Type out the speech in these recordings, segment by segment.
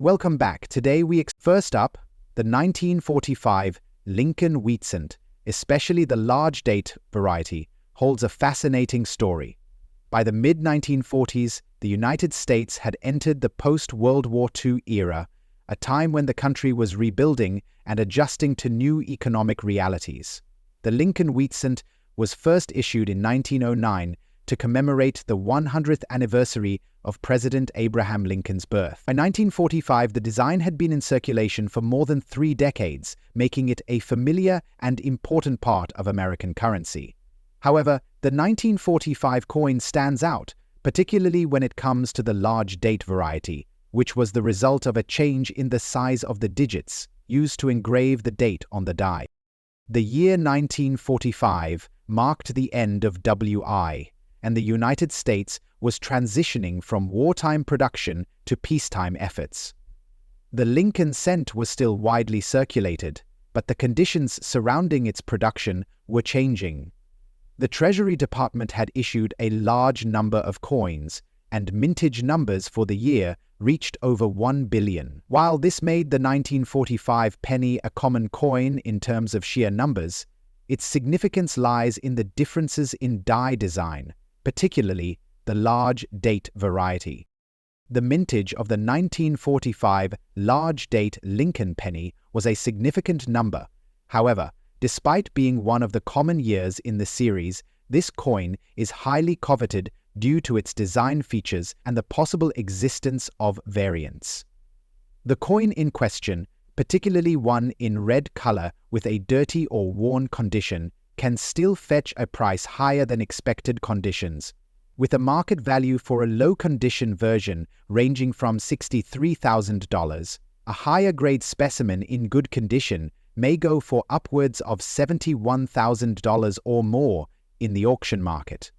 Welcome back. Today first up, the 1945 Lincoln wheat cent, especially the large date variety, holds a fascinating story. By the mid-1940s, the United States had entered the post-World War II era, a time when the country was rebuilding and adjusting to new economic realities. The Lincoln wheat cent was first issued in 1909 to commemorate the 100th anniversary of President Abraham Lincoln's birth. By 1945, the design had been in circulation for more than 3 decades, making it a familiar and important part of American currency. However, the 1945 coin stands out, particularly when it comes to the large date variety, which was the result of a change in the size of the digits used to engrave the date on the die. The year 1945 marked the end of WI, and the United States was transitioning from wartime production to peacetime efforts. The Lincoln cent was still widely circulated, but the conditions surrounding its production were changing. The Treasury Department had issued a large number of coins, and mintage numbers for the year reached over 1 billion. While this made the 1945 penny a common coin in terms of sheer numbers, its significance lies in the differences in die design, particularly the large date variety. The mintage of the 1945 large date Lincoln penny was a significant number. However, despite being one of the common years in the series, this coin is highly coveted due to its design features and the possible existence of variants. The coin in question, particularly one in red color with a dirty or worn condition, can still fetch a price higher than expected conditions, with a market value for a low-condition version ranging from $63,000. A higher-grade specimen in good condition may go for upwards of $71,000 or more in the auction market.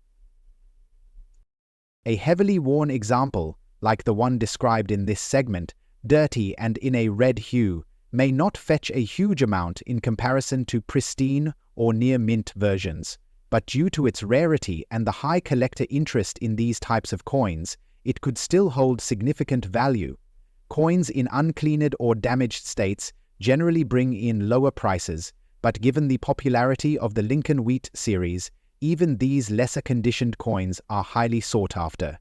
A heavily worn example, like the one described in this segment, dirty and in a red hue, may not fetch a huge amount in comparison to pristine or near-mint versions, but due to its rarity and the high collector interest in these types of coins, it could still hold significant value. Coins in uncleaned or damaged states generally bring in lower prices, but given the popularity of the Lincoln Wheat series, even these lesser-conditioned coins are highly sought after.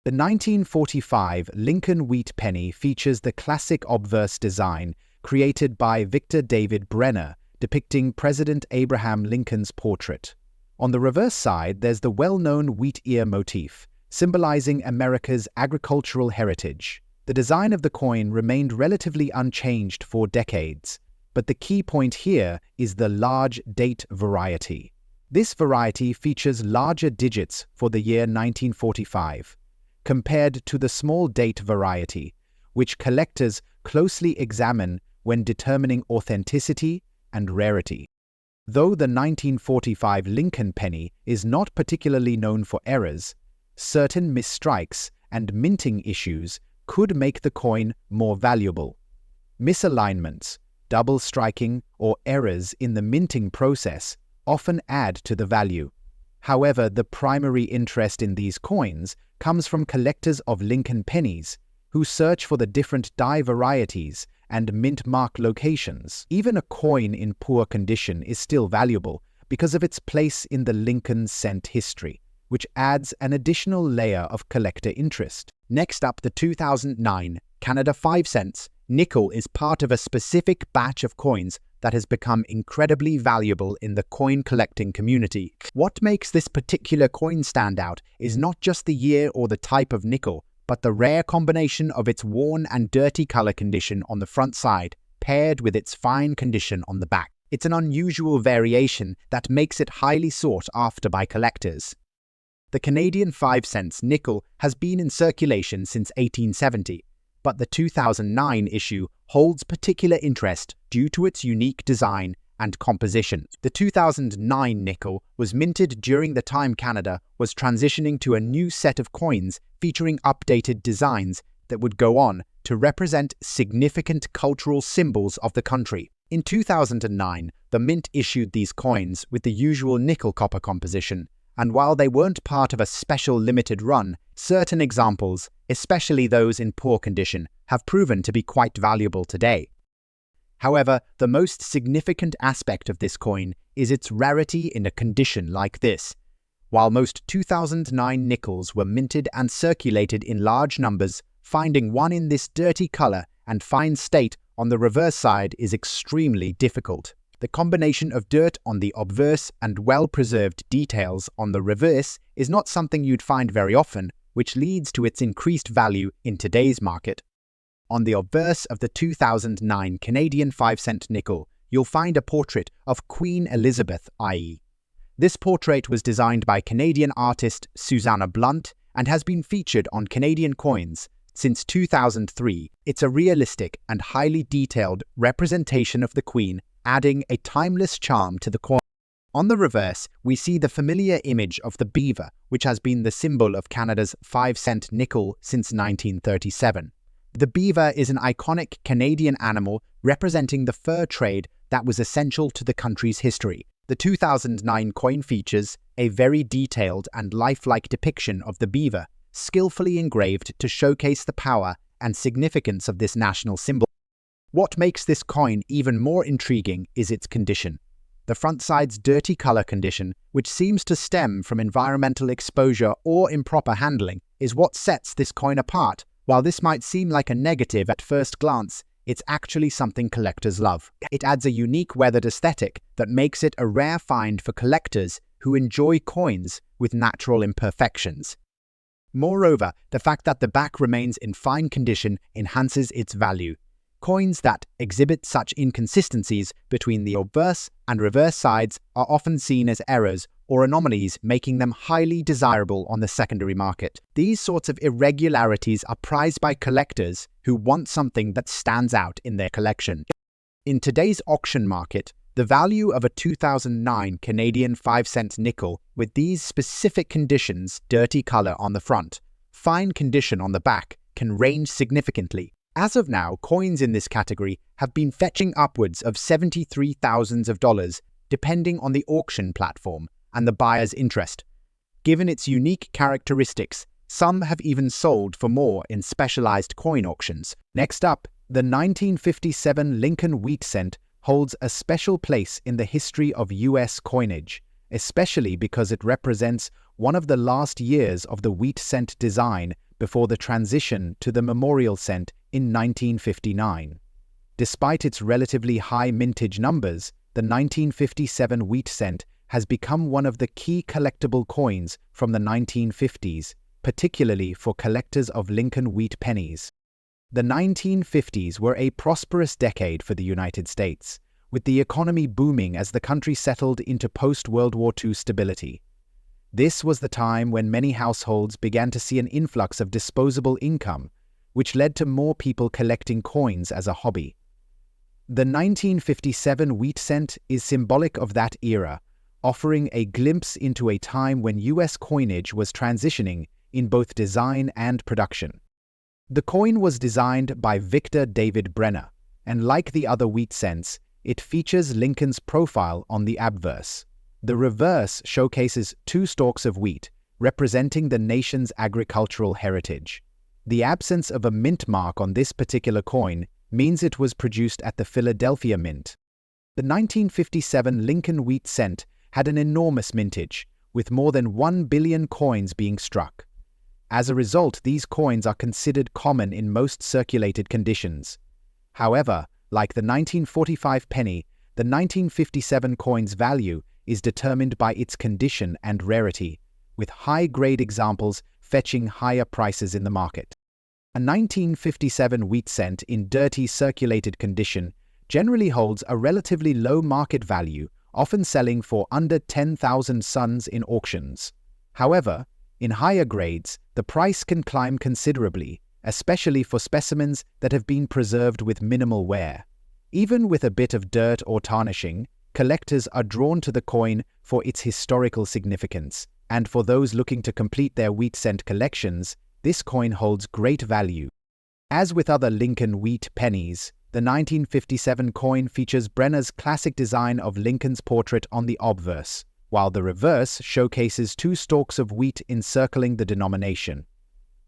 The 1945 Lincoln Wheat penny features the classic obverse design created by Victor David Brenner, depicting President Abraham Lincoln's portrait. On the reverse side, there's the well-known wheat ear motif, symbolizing America's agricultural heritage. The design of the coin remained relatively unchanged for decades, but the key point here is the large date variety. This variety features larger digits for the year 1945, compared to the small date variety, which collectors closely examine when determining authenticity and rarity. Though the 1945 Lincoln penny is not particularly known for errors, certain misstrikes and minting issues could make the coin more valuable. Misalignments, double striking, or errors in the minting process often add to the value. However, the primary interest in these coins comes from collectors of Lincoln pennies, who search for the different die varieties and mint mark locations. Even a coin in poor condition is still valuable because of its place in the Lincoln cent history, which adds an additional layer of collector interest. Next up, the 2009 Canada 5 cents nickel is part of a specific batch of coins that has become incredibly valuable in the coin collecting community. What makes this particular coin stand out is not just the year or the type of nickel, but the rare combination of its worn and dirty color condition on the front side, paired with its fine condition on the back. It's an unusual variation that makes it highly sought after by collectors. The Canadian 5 cents nickel has been in circulation since 1870, but the 2009 issue holds particular interest due to its unique design and composition. The 2009 nickel was minted during the time Canada was transitioning to a new set of coins featuring updated designs that would go on to represent significant cultural symbols of the country. In 2009, the mint issued these coins with the usual nickel-copper composition, and while they weren't part of a special limited run, certain examples, especially those in poor condition, have proven to be quite valuable today. However, the most significant aspect of this coin is its rarity in a condition like this. While most 2009 nickels were minted and circulated in large numbers, finding one in this dirty color and fine state on the reverse side is extremely difficult. The combination of dirt on the obverse and well-preserved details on the reverse is not something you'd find very often, which leads to its increased value in today's market. On the obverse of the 2009 Canadian 5-cent nickel, you'll find a portrait of Queen Elizabeth I.E. This portrait was designed by Canadian artist Susanna Blunt and has been featured on Canadian coins since 2003. It's a realistic and highly detailed representation of the Queen, adding a timeless charm to the coin. On the reverse, we see the familiar image of the beaver, which has been the symbol of Canada's 5-cent nickel since 1937. The beaver is an iconic Canadian animal representing the fur trade that was essential to the country's history. The 2009 coin features a very detailed and lifelike depiction of the beaver, skillfully engraved to showcase the power and significance of this national symbol. What makes this coin even more intriguing is its condition. The front side's dirty color condition, which seems to stem from environmental exposure or improper handling, is what sets this coin apart. While this might seem like a negative at first glance, it's actually something collectors love. It adds a unique weathered aesthetic that makes it a rare find for collectors who enjoy coins with natural imperfections. Moreover, the fact that the back remains in fine condition enhances its value. Coins that exhibit such inconsistencies between the obverse and reverse sides are often seen as errors or anomalies, making them highly desirable on the secondary market. These sorts of irregularities are prized by collectors who want something that stands out in their collection. In today's auction market, the value of a 2009 Canadian 5-cent nickel with these specific conditions, dirty color on the front, fine condition on the back, can range significantly. As of now, coins in this category have been fetching upwards of $73,000, depending on the auction platform and the buyer's interest. Given its unique characteristics, some have even sold for more in specialized coin auctions. Next up, the 1957 Lincoln wheat cent holds a special place in the history of U.S. coinage, especially because it represents one of the last years of the wheat cent design before the transition to the memorial cent in 1959. Despite its relatively high mintage numbers, the 1957 wheat cent has become one of the key collectible coins from the 1950s, particularly for collectors of Lincoln wheat pennies. The 1950s were a prosperous decade for the United States, with the economy booming as the country settled into post-World War II stability. This was the time when many households began to see an influx of disposable income, which led to more people collecting coins as a hobby. The 1957 wheat cent is symbolic of that era, offering a glimpse into a time when U.S. coinage was transitioning in both design and production. The coin was designed by Victor David Brenner, and like the other wheat cents, it features Lincoln's profile on the obverse. The reverse showcases 2 stalks of wheat, representing the nation's agricultural heritage. The absence of a mint mark on this particular coin means it was produced at the Philadelphia Mint. The 1957 Lincoln wheat cent had an enormous mintage, with more than 1 billion coins being struck. As a result, these coins are considered common in most circulated conditions. However, like the 1945 penny, the 1957 coin's value is determined by its condition and rarity, with high-grade examples fetching higher prices in the market. A 1957 wheat cent in dirty circulated condition generally holds a relatively low market value, often selling for under 10,000 suns in auctions. However, in higher grades, the price can climb considerably, especially for specimens that have been preserved with minimal wear. Even with a bit of dirt or tarnishing, collectors are drawn to the coin for its historical significance, and for those looking to complete their wheat cent collections, this coin holds great value. As with other Lincoln wheat pennies, the 1957 coin features Brenner's classic design of Lincoln's portrait on the obverse, while the reverse showcases 2 stalks of wheat encircling the denomination.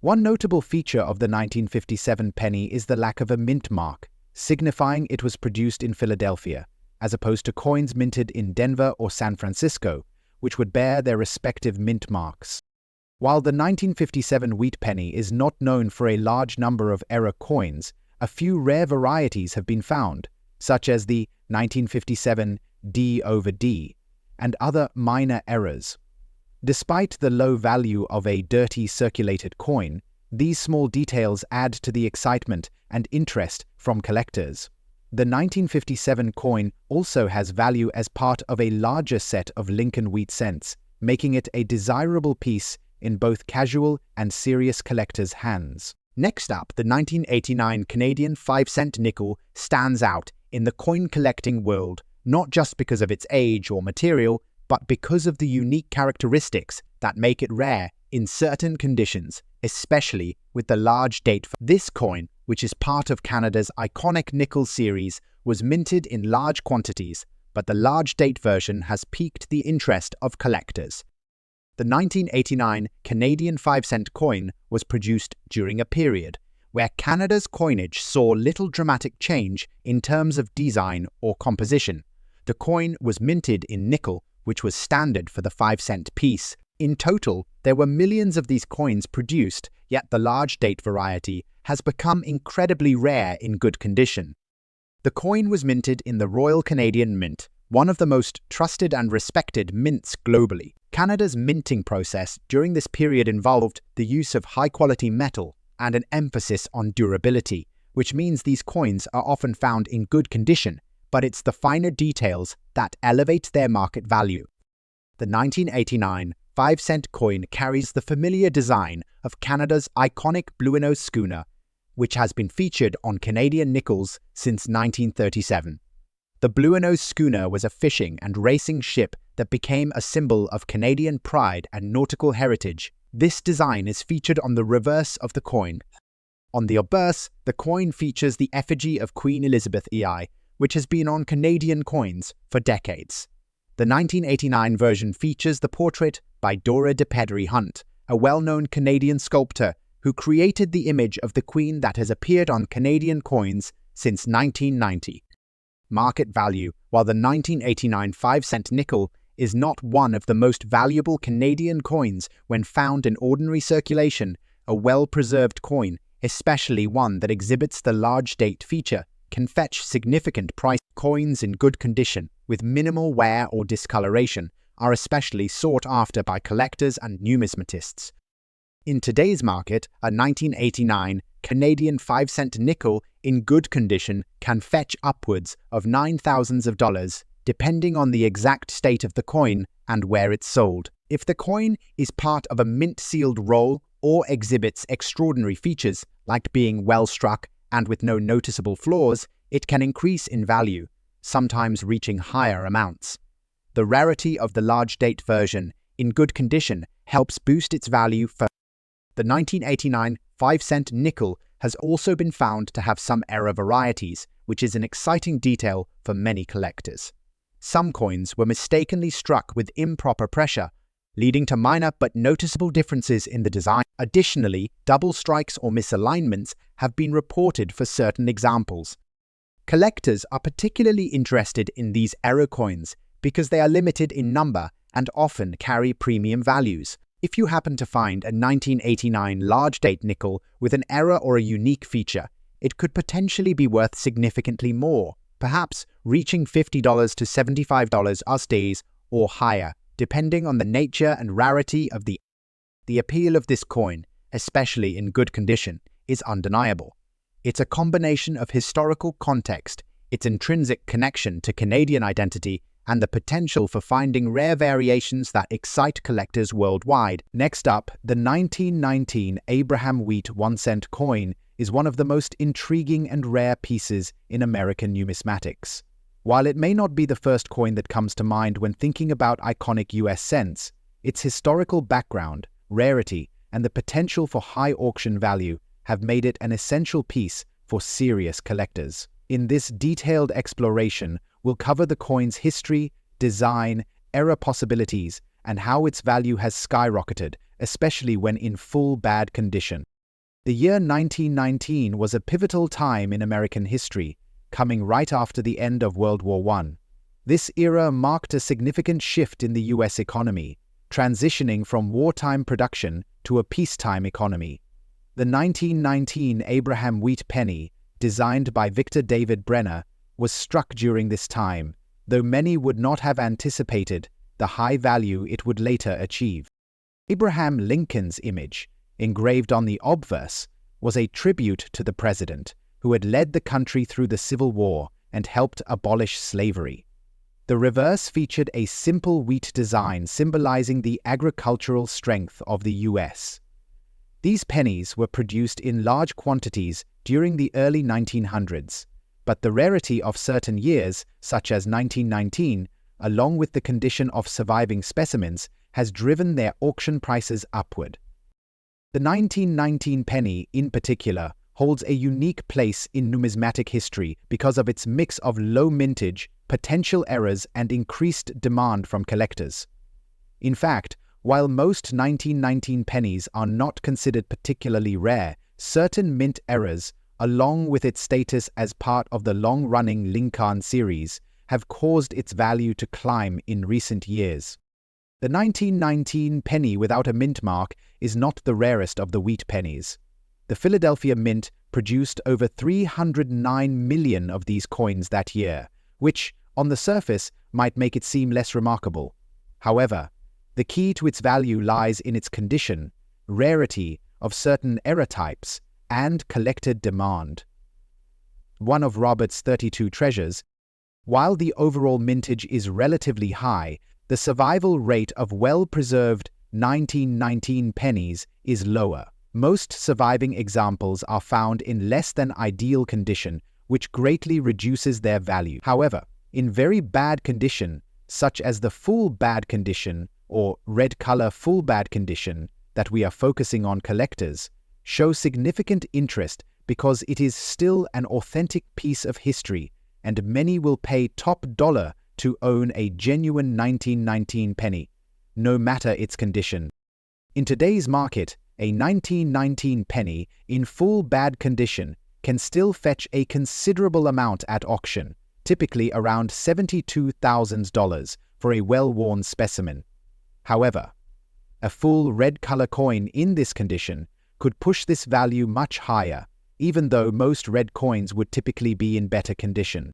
One notable feature of the 1957 penny is the lack of a mint mark, signifying it was produced in Philadelphia, as opposed to coins minted in Denver or San Francisco, which would bear their respective mint marks. While the 1957 wheat penny is not known for a large number of error coins, a few rare varieties have been found, such as the 1957 D/D and other minor errors. Despite the low value of a dirty circulated coin, these small details add to the excitement and interest from collectors. The 1957 coin also has value as part of a larger set of Lincoln wheat cents, making it a desirable piece in both casual and serious collectors' hands. Next up, the 1989 Canadian 5-cent nickel stands out in the coin collecting world, not just because of its age or material, but because of the unique characteristics that make it rare in certain conditions, especially with the large date. This coin, which is part of Canada's iconic nickel series, was minted in large quantities, but the large date version has piqued the interest of collectors. The 1989 Canadian 5-cent coin was produced during a period where Canada's coinage saw little dramatic change in terms of design or composition. The coin was minted in nickel, which was standard for the 5-cent piece. In total, there were millions of these coins produced, yet the large date variety has become incredibly rare in good condition. The coin was minted in the Royal Canadian Mint, one of the most trusted and respected mints globally. Canada's minting process during this period involved the use of high-quality metal and an emphasis on durability, which means these coins are often found in good condition, but it's the finer details that elevate their market value. The 1989 5-cent coin carries the familiar design of Canada's iconic Bluenose schooner, which has been featured on Canadian nickels since 1937. The Bluenose schooner was a fishing and racing ship that became a symbol of Canadian pride and nautical heritage. This design is featured on the reverse of the coin. On the obverse, the coin features the effigy of Queen Elizabeth II, which has been on Canadian coins for decades. The 1989 version features the portrait by Dora de Pedry Hunt, a well-known Canadian sculptor who created the image of the Queen that has appeared on Canadian coins since 1990. Market value. While the 1989 5-cent nickel is not one of the most valuable Canadian coins when found in ordinary circulation, a well-preserved coin, especially one that exhibits the large date feature, can fetch significant price. Coins in good condition, with minimal wear or discoloration, are especially sought after by collectors and numismatists. In today's market, a 1989 Canadian 5-cent nickel in good condition can fetch upwards of $9,000, depending on the exact state of the coin and where it's sold. If the coin is part of a mint-sealed roll or exhibits extraordinary features, like being well-struck and with no noticeable flaws, it can increase in value, sometimes reaching higher amounts. The rarity of the large date version, in good condition, helps boost its value further. The 1989 5-cent nickel has also been found to have some error varieties, which is an exciting detail for many collectors. Some coins were mistakenly struck with improper pressure, leading to minor but noticeable differences in the design. Additionally, double strikes or misalignments have been reported for certain examples. Collectors are particularly interested in these error coins because they are limited in number and often carry premium values. If you happen to find a 1989 large date nickel with an error or a unique feature, it could potentially be worth significantly more, perhaps reaching $50 to $75 USD or higher, depending on the nature and rarity of the appeal of this coin, especially in good condition, is undeniable. It's a combination of historical context, its intrinsic connection to Canadian identity, and the potential for finding rare variations that excite collectors worldwide. Next up, the 1919 Abraham Wheat 1-cent coin is one of the most intriguing and rare pieces in American numismatics. While it may not be the first coin that comes to mind when thinking about iconic US cents, its historical background, rarity, and the potential for high auction value have made it an essential piece for serious collectors. In this detailed exploration, we'll cover the coin's history, design, error possibilities, and how its value has skyrocketed, especially when in full bad condition. The year 1919 was a pivotal time in American history, coming right after the end of World War I. This era marked a significant shift in the U.S. economy, transitioning from wartime production to a peacetime economy. The 1919 Abraham wheat penny, designed by Victor David Brenner, was struck during this time, though many would not have anticipated the high value it would later achieve. Abraham Lincoln's image, engraved on the obverse, was a tribute to the president who had led the country through the Civil War and helped abolish slavery. The reverse featured a simple wheat design symbolizing the agricultural strength of the U.S. These pennies were produced in large quantities during the early 1900s, but the rarity of certain years, such as 1919, along with the condition of surviving specimens, has driven their auction prices upward. The 1919 penny, in particular, holds a unique place in numismatic history because of its mix of low mintage, potential errors, and increased demand from collectors. In fact, while most 1919 pennies are not considered particularly rare, certain mint errors, along with its status as part of the long-running Lincoln series, have caused its value to climb in recent years. The 1919 penny without a mint mark is not the rarest of the wheat pennies. The Philadelphia Mint produced over 309 million of these coins that year, which, on the surface, might make it seem less remarkable. However, the key to its value lies in its condition, rarity of certain error types, and collector demand. One of Robert's 32 treasures, while the overall mintage is relatively high, the survival rate of well-preserved 1919 pennies is lower. Most surviving examples are found in less than ideal condition, which greatly reduces their value. However, in very bad condition, such as the full bad condition or red color full bad condition that we are focusing on, collectors show significant interest because it is still an authentic piece of history, and many will pay top dollar to own a genuine 1919 penny, no matter its condition. In today's market, a 1919 penny in full bad condition can still fetch a considerable amount at auction, typically around $72,000 for a well-worn specimen. However, a full red color coin in this condition could push this value much higher, even though most red coins would typically be in better condition.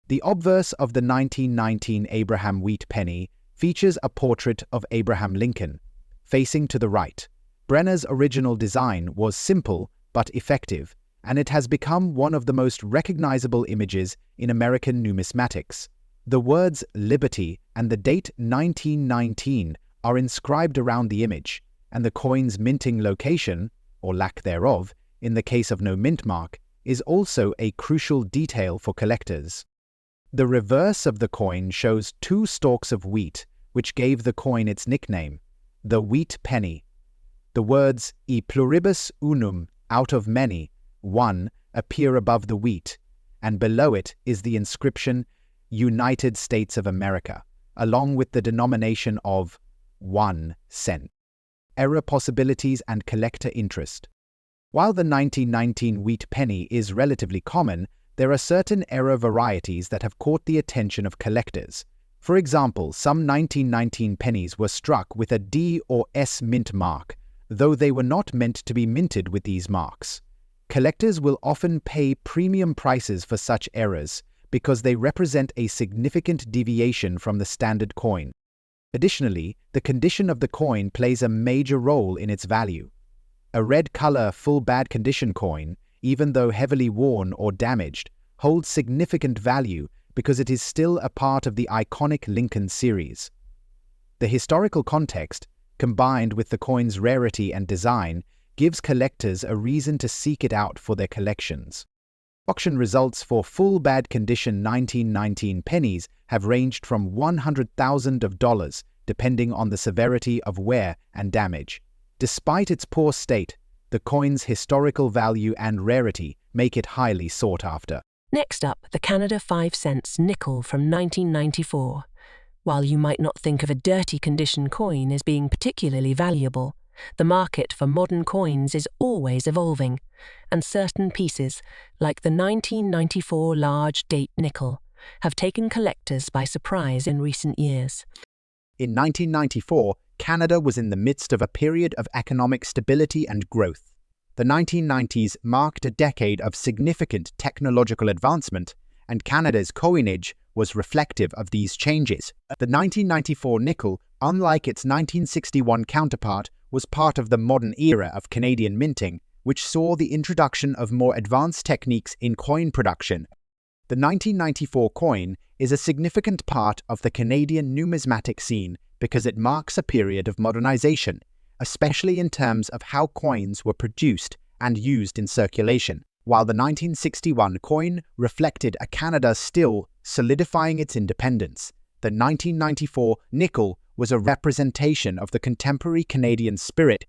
The obverse of the 1919 Abraham wheat penny features a portrait of Abraham Lincoln, facing to the right. Brenner's original design was simple but effective, and it has become one of the most recognizable images in American numismatics. The words "Liberty" and the date 1919 are inscribed around the image, and the coin's minting location, or lack thereof, in the case of no mint mark, is also a crucial detail for collectors. The reverse of the coin shows two stalks of wheat, which gave the coin its nickname, the wheat penny. The words "e pluribus unum," out of many, one, appear above the wheat, and below it is the inscription United States of America, along with the denomination of 1 cent. Error possibilities and collector interest. While the 1919 wheat penny is relatively common, there are certain error varieties that have caught the attention of collectors. For example, some 1919 pennies were struck with a D or S mint mark, though they were not meant to be minted with these marks. Collectors will often pay premium prices for such errors because they represent a significant deviation from the standard coin. Additionally, the condition of the coin plays a major role in its value. A red color full bad condition coin, even though heavily worn or damaged, holds significant value because it is still a part of the iconic Lincoln series. The historical context, combined with the coin's rarity and design, gives collectors a reason to seek it out for their collections. Auction results for full bad condition 1919 pennies have ranged from $100,000 depending on the severity of wear and damage. Despite its poor state, the coin's historical value and rarity make it highly sought after. Next up, the Canada 5 cents nickel from 1994. While you might not think of a dirty condition coin as being particularly valuable, The market for modern coins is always evolving, and certain pieces, like the 1994 large date nickel, have taken collectors by surprise in recent years. In 1994, Canada was in the midst of a period of economic stability and growth. The 1990s marked a decade of significant technological advancement, and Canada's coinage was reflective of these changes. The 1994 nickel, unlike its 1961 counterpart, was part of the modern era of Canadian minting, which saw the introduction of more advanced techniques in coin production. The 1994 coin is a significant part of the Canadian numismatic scene because it marks a period of modernization, especially in terms of how coins were produced and used in circulation. While the 1961 coin reflected a Canada still solidifying its independence, the 1994 nickel was a representation of the contemporary Canadian spirit.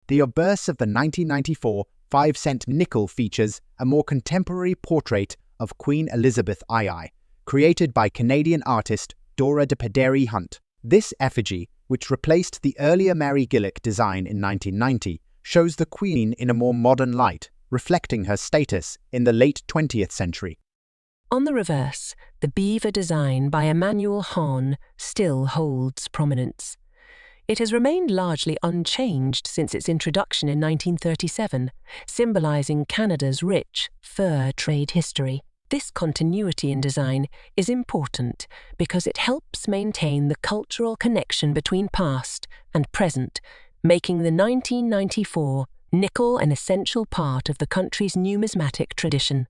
The obverse of the 1994 5-cent nickel features a more contemporary portrait of Queen Elizabeth II, created by Canadian artist Dora de Pederi Hunt. This effigy, which replaced the earlier Mary Gillick design in 1990, shows the Queen in a more modern light, reflecting her status in the late 20th century. On the reverse, the beaver design by Emmanuel Hahn still holds prominence. It has remained largely unchanged since its introduction in 1937, symbolizing Canada's rich fur trade history. This continuity in design is important because it helps maintain the cultural connection between past and present, making the 1994 nickel an essential part of the country's numismatic tradition.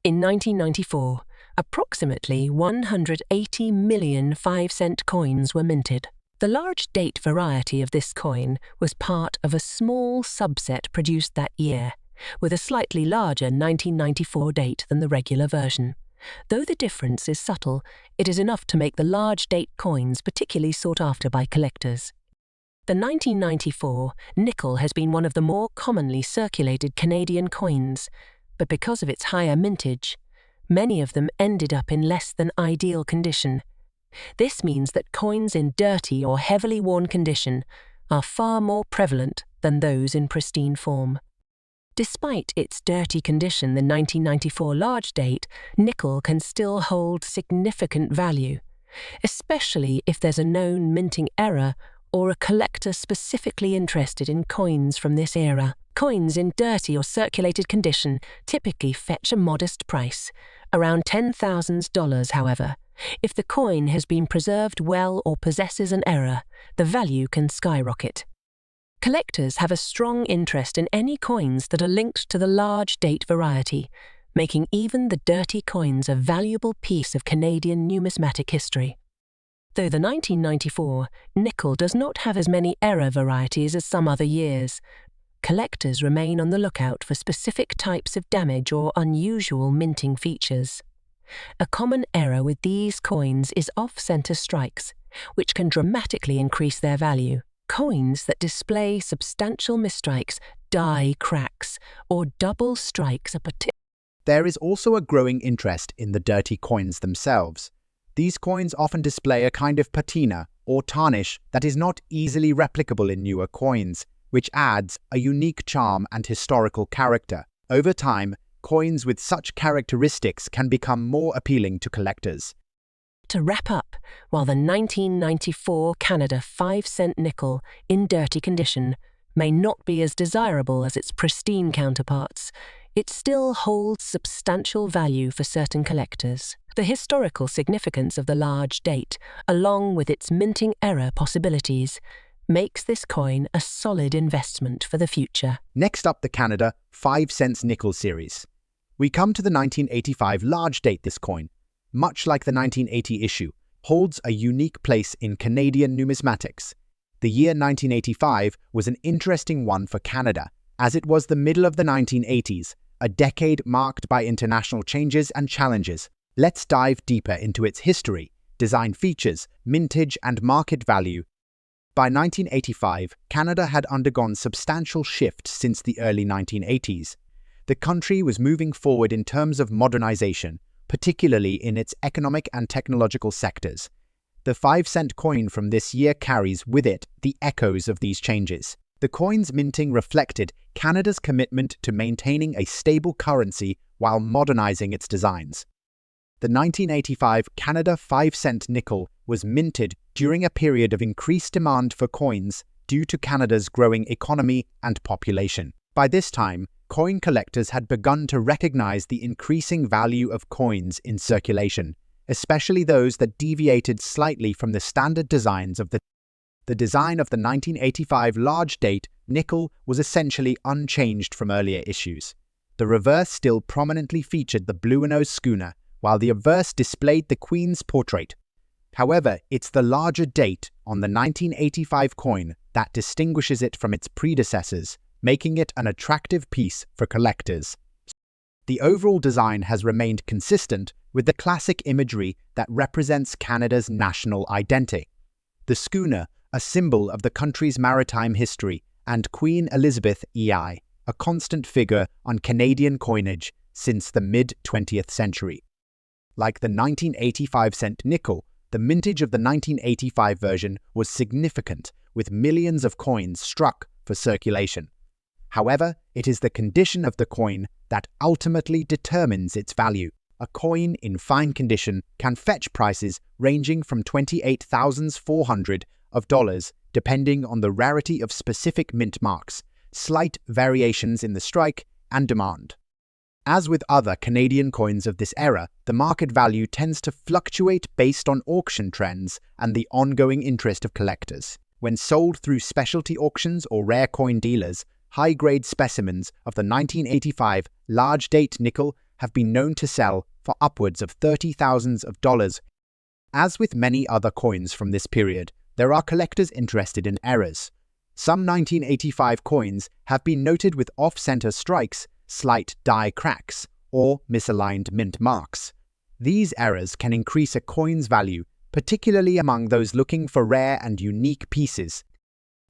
In 1994, approximately 180 million 5-cent coins were minted. The large date variety of this coin was part of a small subset produced that year, with a slightly larger 1994 date than the regular version. Though the difference is subtle, it is enough to make the large date coins particularly sought after by collectors. The 1994 nickel has been one of the more commonly circulated Canadian coins, but because of its higher mintage, many of them ended up in less than ideal condition. This means that coins in dirty or heavily worn condition are far more prevalent than those in pristine form. Despite its dirty condition, the 1994 large date nickel can still hold significant value, especially if there's a known minting error or a collector specifically interested in coins from this era. Coins in dirty or circulated condition typically fetch a modest price, around $10,000, however. If the coin has been preserved well or possesses an error, the value can skyrocket. Collectors have a strong interest in any coins that are linked to the large date variety, making even the dirty coins a valuable piece of Canadian numismatic history. Though the 1994 nickel does not have as many error varieties as some other years, collectors remain on the lookout for specific types of damage or unusual minting features. A common error with these coins is off-center strikes, which can dramatically increase their value. Coins that display substantial misstrikes, die cracks, or double strikes are particularly. There is also a growing interest in the dirty coins themselves. These coins often display a kind of patina or tarnish that is not easily replicable in newer coins, which adds a unique charm and historical character. Over time, coins with such characteristics can become more appealing to collectors. To wrap up, while the 1994 Canada 5-cent nickel in dirty condition may not be as desirable as its pristine counterparts, it still holds substantial value for certain collectors. The historical significance of the large date, along with its minting error possibilities, makes this coin a solid investment for the future. Next up, the Canada 5 cents nickel series. We come to the 1985 large date. This coin, much like the 1980 issue, holds a unique place in Canadian numismatics. The year 1985 was an interesting one for Canada, as it was the middle of the 1980s, a decade marked by international changes and challenges. Let's dive deeper into its history, design features, mintage, and market value. By 1985, Canada had undergone substantial shifts since the early 1980s. The country was moving forward in terms of modernization, particularly in its economic and technological sectors. The 5-cent coin from this year carries with it the echoes of these changes. The coin's minting reflected Canada's commitment to maintaining a stable currency while modernizing its designs. The 1985 Canada 5-cent nickel was minted during a period of increased demand for coins due to Canada's growing economy and population. By this time, coin collectors had begun to recognize the increasing value of coins in circulation, especially those that deviated slightly from the standard designs of the design of the 1985 large-date nickel was essentially unchanged from earlier issues. The reverse still prominently featured the blue-nose schooner, while the obverse displayed the Queen's portrait. However, it's the larger date on the 1985 coin that distinguishes it from its predecessors, making it an attractive piece for collectors. The overall design has remained consistent with the classic imagery that represents Canada's national identity. The schooner, a symbol of the country's maritime history, and Queen Elizabeth II, a constant figure on Canadian coinage since the mid-20th century. Like the 1985-cent nickel, the mintage of the 1985 version was significant, with millions of coins struck for circulation. However, it is the condition of the coin that ultimately determines its value. A coin in fine condition can fetch prices ranging from $28,400 depending on the rarity of specific mint marks, slight variations in the strike, and demand. As with other Canadian coins of this era, the market value tends to fluctuate based on auction trends and the ongoing interest of collectors. When sold through specialty auctions or rare coin dealers, high-grade specimens of the 1985 large-date nickel have been known to sell for upwards of $30,000. As with many other coins from this period, there are collectors interested in errors. Some 1985 coins have been noted with off-center strikes, slight die cracks, or misaligned mint marks. These errors can increase a coin's value, particularly among those looking for rare and unique pieces.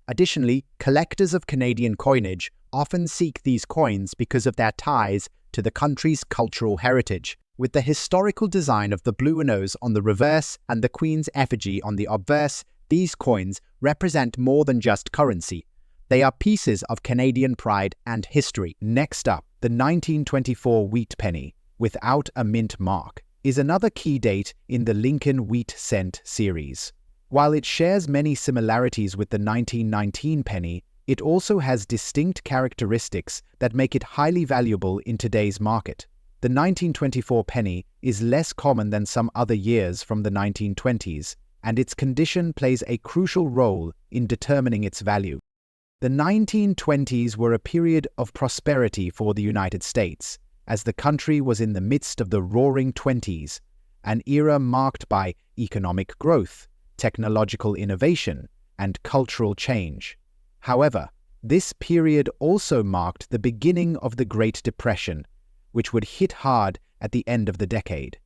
Additionally, collectors of Canadian coinage often seek these coins because of their ties to the country's cultural heritage. With the historical design of the blue nose on the reverse and the Queen's effigy on the obverse, these coins represent more than just currency. They are pieces of Canadian pride and history. Next up, the 1924 wheat penny, without a mint mark, is another key date in the Lincoln wheat cent series. While it shares many similarities with the 1919 penny, it also has distinct characteristics that make it highly valuable in today's market. The 1924 penny is less common than some other years from the 1920s, and its condition plays a crucial role in determining its value. The 1920s were a period of prosperity for the United States, as the country was in the midst of the Roaring Twenties, an era marked by economic growth, technological innovation, and cultural change. However, this period also marked the beginning of the Great Depression, which would hit hard at the end of the decade.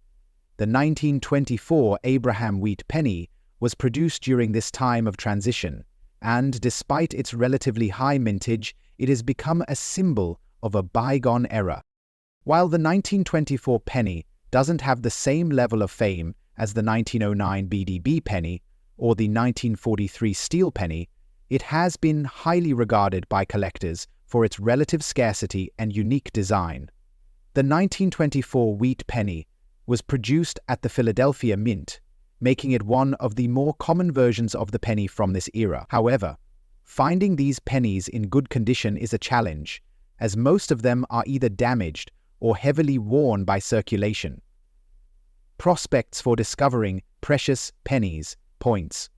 The 1924 Abraham wheat penny was produced during this time of transition, and despite its relatively high mintage, it has become a symbol of a bygone era. While the 1924 penny doesn't have the same level of fame as the 1909 BDB penny or the 1943 steel penny, it has been highly regarded by collectors for its relative scarcity and unique design. The 1924 wheat penny was produced at the Philadelphia Mint, making it one of the more common versions of the penny from this era. However, finding these pennies in good condition is a challenge, as most of them are either damaged or heavily worn by circulation. Prospects for discovering precious pennies points.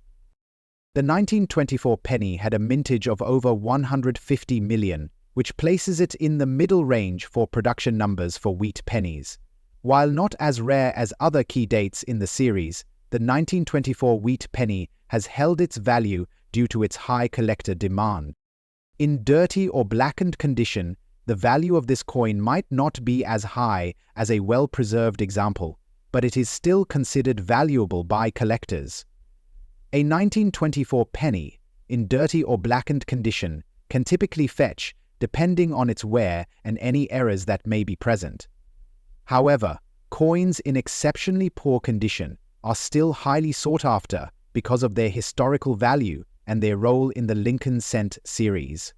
The 1924 penny had a mintage of over 150 million, which places it in the middle range for production numbers for wheat pennies. While not as rare as other key dates in the series, the 1924 wheat penny has held its value due to its high collector demand. In dirty or blackened condition, the value of this coin might not be as high as a well-preserved example, but it is still considered valuable by collectors. A 1924 penny, in dirty or blackened condition, can typically fetch, depending on its wear and any errors that may be present. However, coins in exceptionally poor condition are still highly sought after because of their historical value and their role in the Lincoln cent series.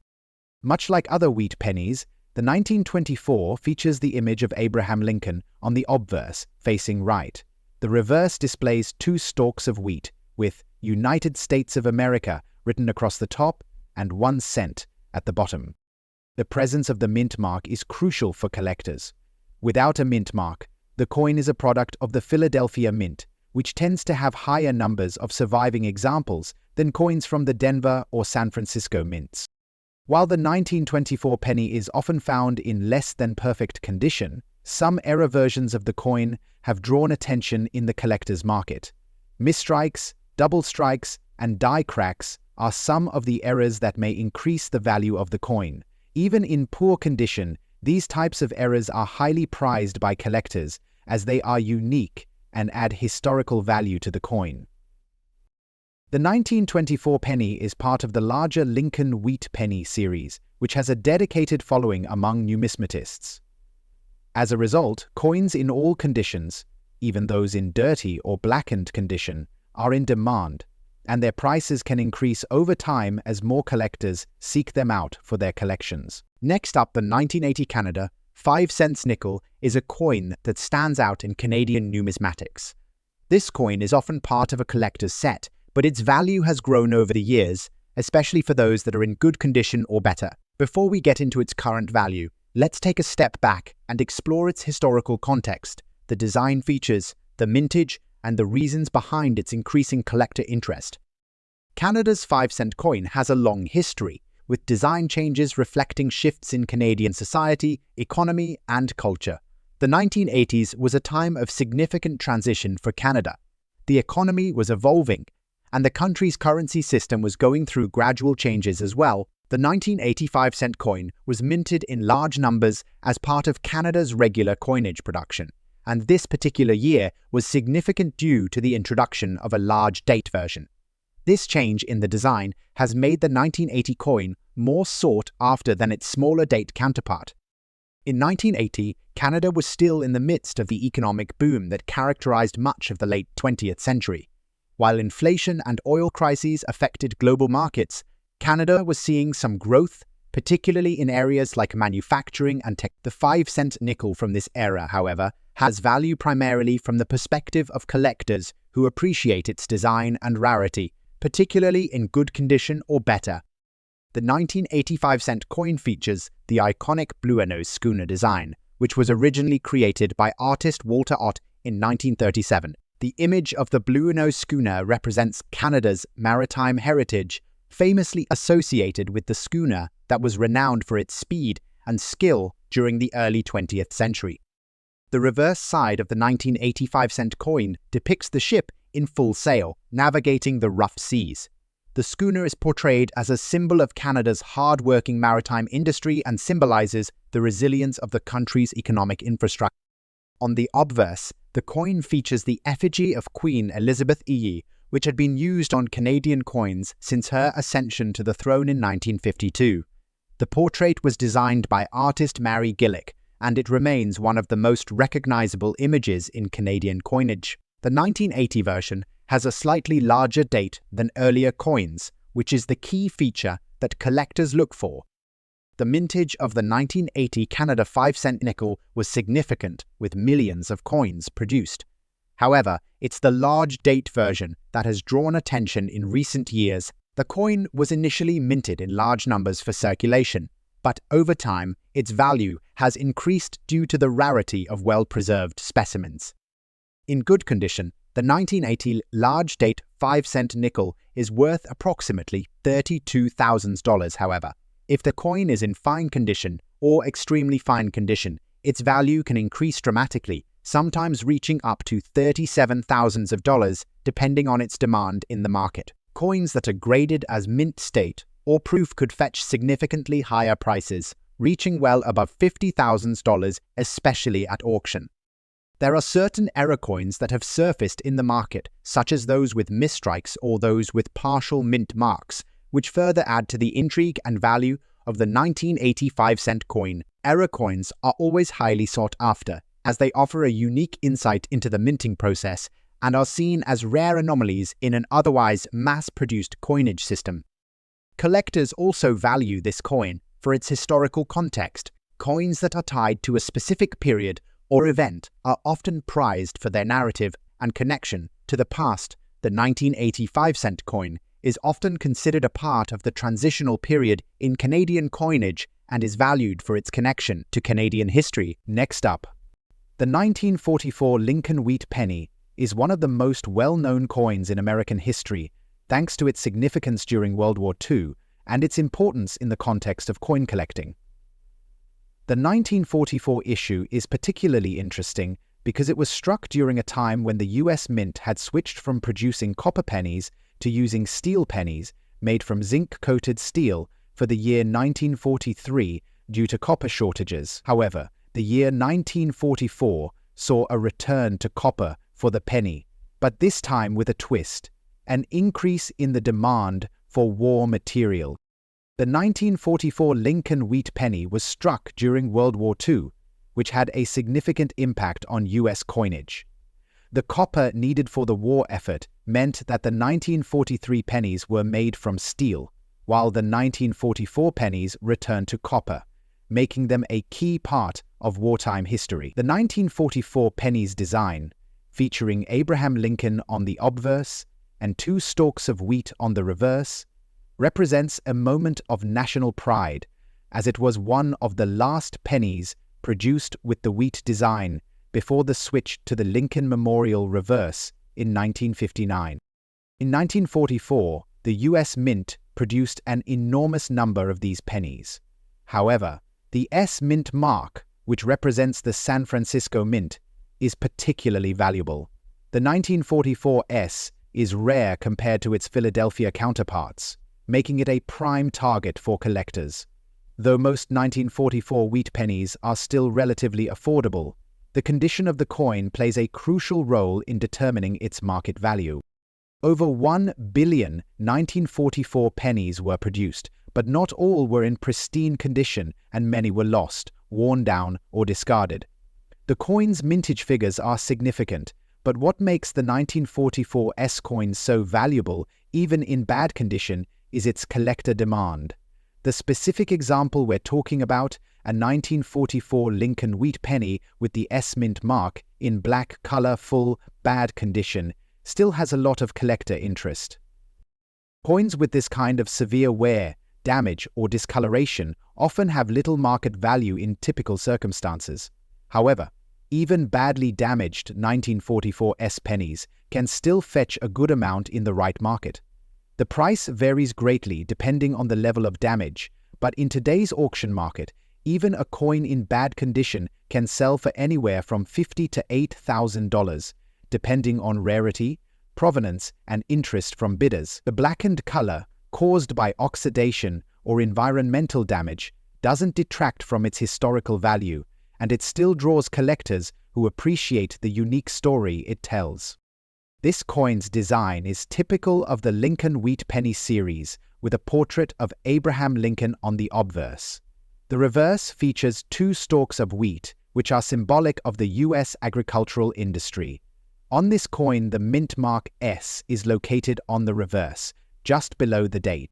Much like other wheat pennies, the 1924 features the image of Abraham Lincoln on the obverse, facing right. The reverse displays two stalks of wheat, with United States of America written across the top and 1 cent at the bottom. The presence of the mint mark is crucial for collectors. Without a mint mark, the coin is a product of the Philadelphia Mint, which tends to have higher numbers of surviving examples than coins from the Denver or San Francisco mints. While the 1924 penny is often found in less than perfect condition, some error versions of the coin have drawn attention in the collector's market. Misstrikes, double strikes, and die cracks are some of the errors that may increase the value of the coin. Even in poor condition, these types of errors are highly prized by collectors as they are unique and add historical value to the coin. The 1924 penny is part of the larger Lincoln Wheat Penny series, which has a dedicated following among numismatists. As a result, coins in all conditions, even those in dirty or blackened condition, are in demand, and their prices can increase over time as more collectors seek them out for their collections. Next up, the 1980 Canada 5-cent nickel is a coin that stands out in Canadian numismatics. This coin is often part of a collector's set, but its value has grown over the years, especially for those that are in good condition or better. Before we get into its current value, let's take a step back and explore its historical context, the design features, the mintage, and the reasons behind its increasing collector interest. Canada's 5-cent coin has a long history, with design changes reflecting shifts in Canadian society, economy, and culture. The 1980s was a time of significant transition for Canada. The economy was evolving, and the country's currency system was going through gradual changes as well. The 1985 cent coin was minted in large numbers as part of Canada's regular coinage production, and this particular year was significant due to the introduction of a large date version. This change in the design has made the 1980 coin more sought after than its smaller date counterpart. In 1980, Canada was still in the midst of the economic boom that characterized much of the late 20th century. While inflation and oil crises affected global markets, Canada was seeing some growth, particularly in areas like manufacturing and tech. The 5-cent nickel from this era, however, has value primarily from the perspective of collectors who appreciate its design and rarity, particularly in good condition or better. The 1985 cent coin features the iconic Bluenose schooner design, which was originally created by artist Walter Ott in 1937. The image of the Bluenose schooner represents Canada's maritime heritage, famously associated with the schooner that was renowned for its speed and skill during the early 20th century. The reverse side of the 1985 cent coin depicts the ship in full sail, navigating the rough seas. The schooner is portrayed as a symbol of Canada's hard-working maritime industry and symbolizes the resilience of the country's economic infrastructure. On the obverse, the coin features the effigy of Queen Elizabeth II, which had been used on Canadian coins since her ascension to the throne in 1952. The portrait was designed by artist Mary Gillick, and it remains one of the most recognizable images in Canadian coinage. The 1980 version has a slightly larger date than earlier coins, which is the key feature that collectors look for. The mintage of the 1980 Canada 5-cent nickel was significant, with millions of coins produced. However, it's the large date version that has drawn attention in recent years. The coin was initially minted in large numbers for circulation, but over time, its value has increased due to the rarity of well-preserved specimens. In good condition, the 1980 large date 5-cent nickel is worth approximately $32,000, however. If the coin is in fine condition or extremely fine condition, its value can increase dramatically, sometimes reaching up to $37,000 depending on its demand in the market. Coins that are graded as mint state or proof could fetch significantly higher prices, reaching well above $50,000, especially at auction. There are certain error coins that have surfaced in the market, such as those with misstrikes or those with partial mint marks, which further add to the intrigue and value of the 1985 cent coin. Error coins are always highly sought after, as they offer a unique insight into the minting process and are seen as rare anomalies in an otherwise mass-produced coinage system. Collectors also value this coin for its historical context. Coins that are tied to a specific period or event are often prized for their narrative and connection to the past. The 1985-cent coin is often considered a part of the transitional period in Canadian coinage and is valued for its connection to Canadian history. Next up, the 1944 Lincoln Wheat penny is one of the most well-known coins in American history, thanks to its significance during World War II and its importance in the context of coin collecting. The 1944 issue is particularly interesting because it was struck during a time when the US Mint had switched from producing copper pennies to using steel pennies made from zinc-coated steel for the year 1943 due to copper shortages. However, the year 1944 saw a return to copper for the penny, but this time with a twist: an increase in the demand for war material. The 1944 Lincoln Wheat penny was struck during World War II, which had a significant impact on US coinage. The copper needed for the war effort meant that the 1943 pennies were made from steel, while the 1944 pennies returned to copper, making them a key part of wartime history. The 1944 penny's design, featuring Abraham Lincoln on the obverse and 2 stalks of wheat on the reverse, represents a moment of national pride, as it was one of the last pennies produced with the wheat design before the switch to the Lincoln Memorial reverse in 1959. In 1944, the US Mint produced an enormous number of these pennies. However, the S Mint mark, which represents the San Francisco Mint, is particularly valuable. The 1944 S is rare compared to its Philadelphia counterparts, making it a prime target for collectors. Though most 1944 wheat pennies are still relatively affordable, the condition of the coin plays a crucial role in determining its market value. Over 1 billion 1944 pennies were produced, but not all were in pristine condition and many were lost, worn down, or discarded. The coin's mintage figures are significant, but what makes the 1944 S coin so valuable, even in bad condition, is its collector demand. The specific example we're talking about, a 1944 Lincoln Wheat penny with the S Mint mark in black color, full, bad condition, still has a lot of collector interest. Coins with this kind of severe wear, damage, or discoloration often have little market value in typical circumstances. However, even badly damaged 1944 S pennies can still fetch a good amount in the right market. The price varies greatly depending on the level of damage, but in today's auction market, even a coin in bad condition can sell for anywhere from $50,000 to $8,000, depending on rarity, provenance, and interest from bidders. The blackened color, caused by oxidation or environmental damage, doesn't detract from its historical value, and it still draws collectors who appreciate the unique story it tells. This coin's design is typical of the Lincoln Wheat penny series, with a portrait of Abraham Lincoln on the obverse. The reverse features 2 stalks of wheat, which are symbolic of the U.S. agricultural industry. On this coin, the mint mark S is located on the reverse, just below the date.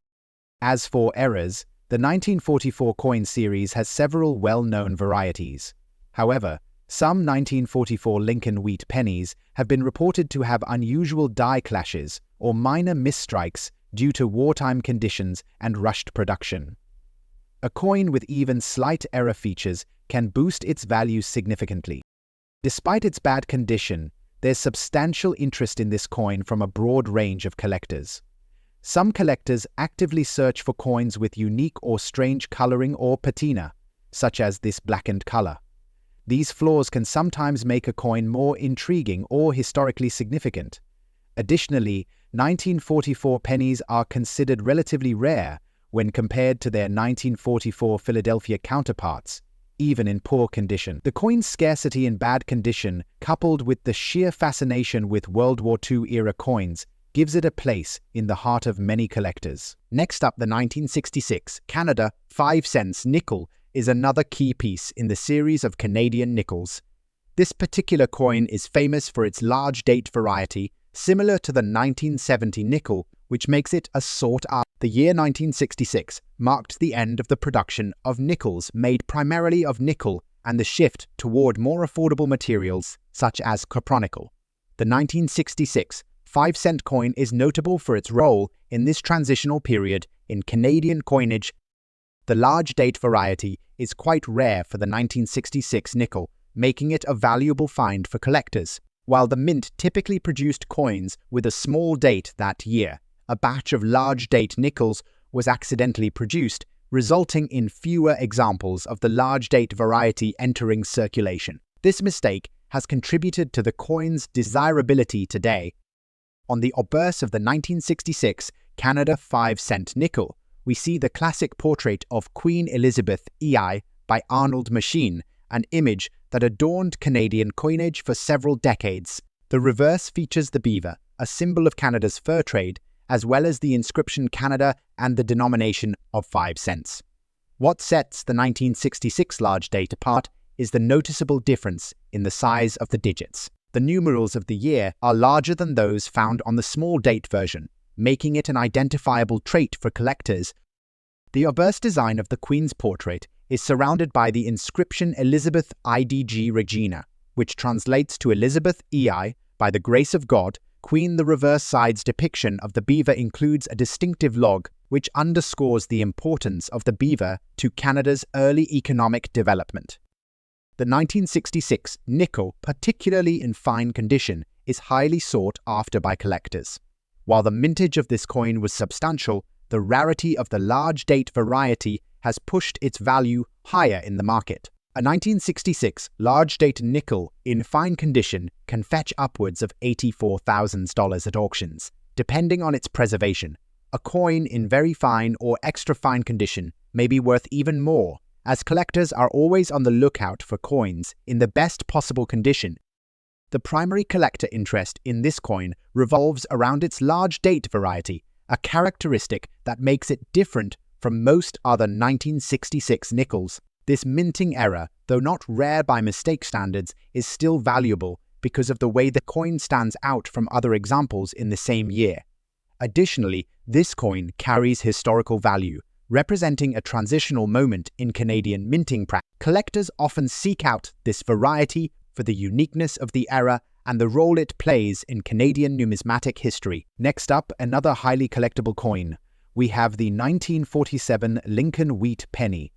As for errors, the 1944 coin series has several well-known varieties. However, some 1944 Lincoln Wheat pennies have been reported to have unusual die clashes or minor misstrikes due to wartime conditions and rushed production. A coin with even slight error features can boost its value significantly. Despite its bad condition, there's substantial interest in this coin from a broad range of collectors. Some collectors actively search for coins with unique or strange coloring or patina, such as this blackened color. These flaws can sometimes make a coin more intriguing or historically significant. Additionally, 1944 pennies are considered relatively rare when compared to their 1944 Philadelphia counterparts, even in poor condition. The coin's scarcity in bad condition, coupled with the sheer fascination with World War II-era coins, gives it a place in the heart of many collectors. Next up, the 1966 Canada 5 cents nickel is another key piece in the series of Canadian nickels. This particular coin is famous for its large date variety, similar to the 1970 nickel, which makes it a sought-after. The year 1966 marked the end of the production of nickels made primarily of nickel and the shift toward more affordable materials such as copper-nickel. The 1966 5-cent coin is notable for its role in this transitional period in Canadian coinage. The large date variety is quite rare for the 1966 nickel, making it a valuable find for collectors. While the mint typically produced coins with a small date that year, a batch of large date nickels was accidentally produced, resulting in fewer examples of the large date variety entering circulation. This mistake has contributed to the coin's desirability today. On the obverse of the 1966 Canada 5-cent nickel, we see the classic portrait of Queen Elizabeth II by Arnold Machine, an image that adorned Canadian coinage for several decades. The reverse features the beaver, a symbol of Canada's fur trade, as well as the inscription Canada and the denomination of 5 cents. What sets the 1966 large date apart is the noticeable difference in the size of the digits. The numerals of the year are larger than those found on the small date version, making it an identifiable trait for collectors. The obverse design of the Queen's portrait is surrounded by the inscription Elizabeth IDG Regina, which translates to Elizabeth EI, by the grace of God. Queen. The reverse side's depiction of the beaver includes a distinctive log, which underscores the importance of the beaver to Canada's early economic development. The 1966 nickel, particularly in fine condition, is highly sought after by collectors. While the mintage of this coin was substantial, the rarity of the large date variety has pushed its value higher in the market. A 1966 large date nickel in fine condition can fetch upwards of $84,000 at auctions, depending on its preservation. A coin in very fine or extra fine condition may be worth even more, as collectors are always on the lookout for coins in the best possible condition. The primary collector interest in this coin revolves around its large date variety, a characteristic that makes it different from most other 1966 nickels. This minting error, though not rare by mistake standards, is still valuable because of the way the coin stands out from other examples in the same year. Additionally, this coin carries historical value, representing a transitional moment in Canadian minting practice. Collectors often seek out this variety for the uniqueness of the era and the role it plays in Canadian numismatic history. Next up, another highly collectible coin. We have the 1947 Lincoln Wheat Penny.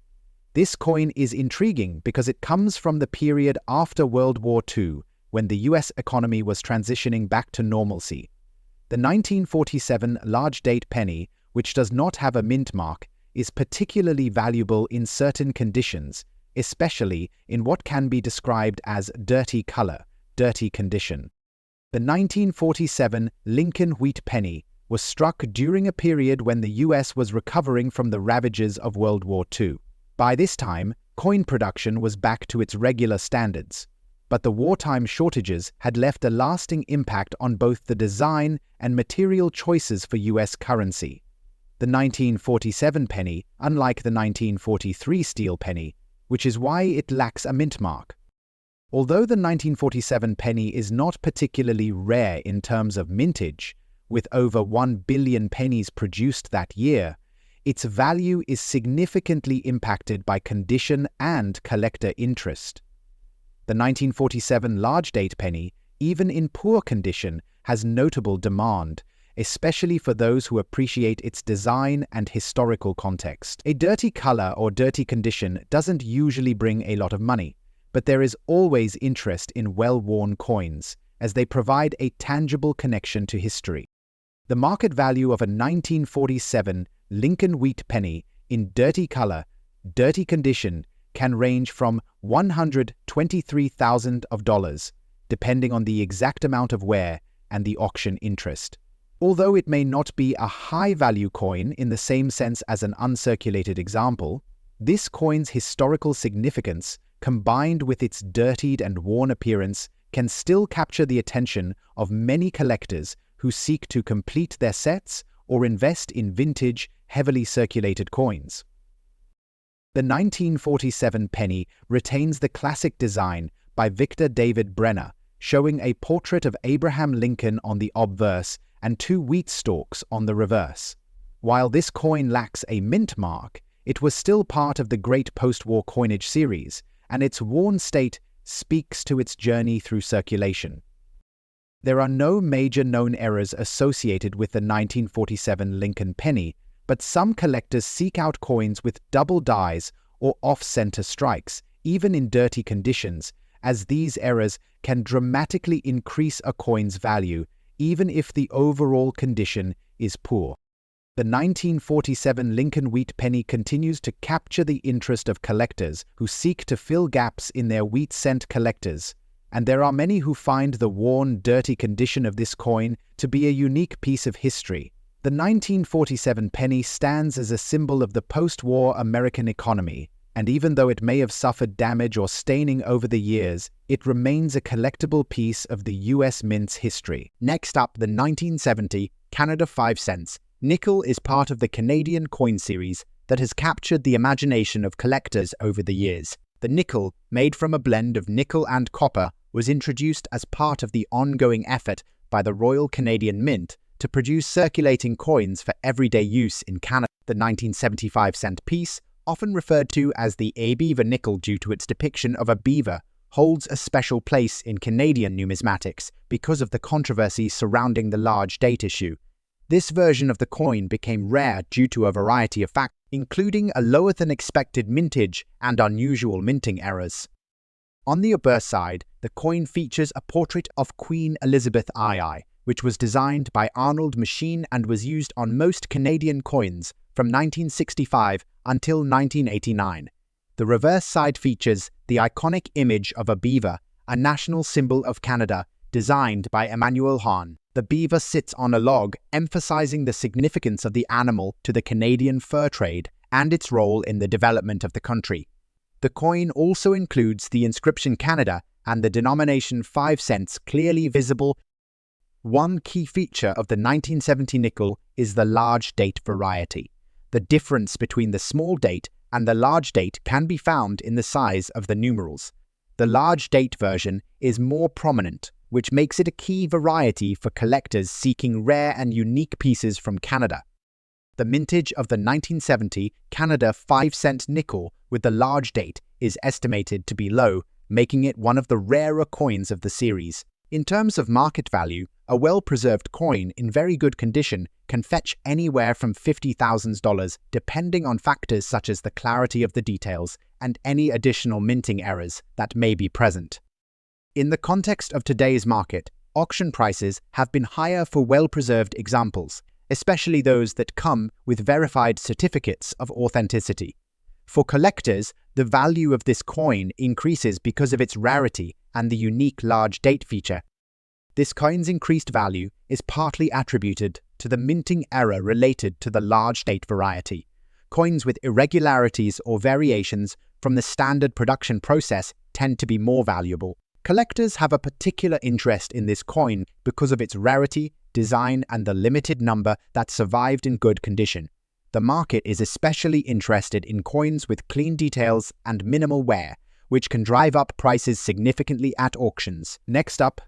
This coin is intriguing because it comes from the period after World War II, when the US economy was transitioning back to normalcy. The 1947 large date penny, which does not have a mint mark, is particularly valuable in certain conditions, especially in what can be described as dirty color, dirty condition. The 1947 Lincoln Wheat Penny was struck during a period when the US was recovering from the ravages of World War II. By this time, coin production was back to its regular standards, but the wartime shortages had left a lasting impact on both the design and material choices for US currency. The 1947 penny, unlike the 1943 steel penny, which is why it lacks a mint mark. Although the 1947 penny is not particularly rare in terms of mintage, with over 1 billion pennies produced that year, its value is significantly impacted by condition and collector interest. The 1947 large date penny, even in poor condition, has notable demand, especially for those who appreciate its design and historical context. A dirty color or dirty condition doesn't usually bring a lot of money, but there is always interest in well-worn coins, as they provide a tangible connection to history. The market value of a 1947 Lincoln Wheat Penny in dirty color, dirty condition can range from $123,000, depending on the exact amount of wear and the auction interest. Although it may not be a high-value coin in the same sense as an uncirculated example, this coin's historical significance, combined with its dirtied and worn appearance, can still capture the attention of many collectors who seek to complete their sets or invest in vintage, heavily circulated coins. The 1947 penny retains the classic design by Victor David Brenner, showing a portrait of Abraham Lincoln on the obverse and two wheat stalks on the reverse. While this coin lacks a mint mark, it was still part of the great post-war coinage series, and its worn state speaks to its journey through circulation. There are no major known errors associated with the 1947 Lincoln penny, but some collectors seek out coins with double dies or off-center strikes, even in dirty conditions, as these errors can dramatically increase a coin's value, even if the overall condition is poor. The 1947 Lincoln wheat penny continues to capture the interest of collectors who seek to fill gaps in their wheat cent collectors, and there are many who find the worn, dirty condition of this coin to be a unique piece of history. The 1947 penny stands as a symbol of the post-war American economy, and even though it may have suffered damage or staining over the years, it remains a collectible piece of the US Mint's history. Next up, the 1970 Canada 5 cents. Nickel is part of the Canadian coin series that has captured the imagination of collectors over the years. The nickel, made from a blend of nickel and copper, was introduced as part of the ongoing effort by the Royal Canadian Mint to produce circulating coins for everyday use in Canada. The 1975-cent piece, often referred to as the A Beaver nickel due to its depiction of a beaver, holds a special place in Canadian numismatics because of the controversy surrounding the large date issue. This version of the coin became rare due to a variety of factors, including a lower-than-expected mintage and unusual minting errors. On the obverse side, the coin features a portrait of Queen Elizabeth II, which was designed by Arnold Machine and was used on most Canadian coins from 1965 until 1989. The reverse side features the iconic image of a beaver, a national symbol of Canada, designed by Emmanuel Hahn. The beaver sits on a log, emphasizing the significance of the animal to the Canadian fur trade and its role in the development of the country. The coin also includes the inscription Canada and the denomination 5 cents clearly visible. One key feature of the 1970 nickel is the large date variety. The difference between the small date and the large date can be found in the size of the numerals. The large date version is more prominent, which makes it a key variety for collectors seeking rare and unique pieces from Canada. The mintage of the 1970 Canada 5-cent nickel with the large date is estimated to be low, making it one of the rarer coins of the series. In terms of market value, a well-preserved coin in very good condition can fetch anywhere from $50,000 depending on factors such as the clarity of the details and any additional minting errors that may be present. In the context of today's market, auction prices have been higher for well-preserved examples, especially those that come with verified certificates of authenticity. For collectors, the value of this coin increases because of its rarity and the unique large date feature. This coin's increased value is partly attributed to the minting error related to the large date variety. Coins with irregularities or variations from the standard production process tend to be more valuable. Collectors have a particular interest in this coin because of its rarity, design, and the limited number that survived in good condition. The market is especially interested in coins with clean details and minimal wear, which can drive up prices significantly at auctions. Next up,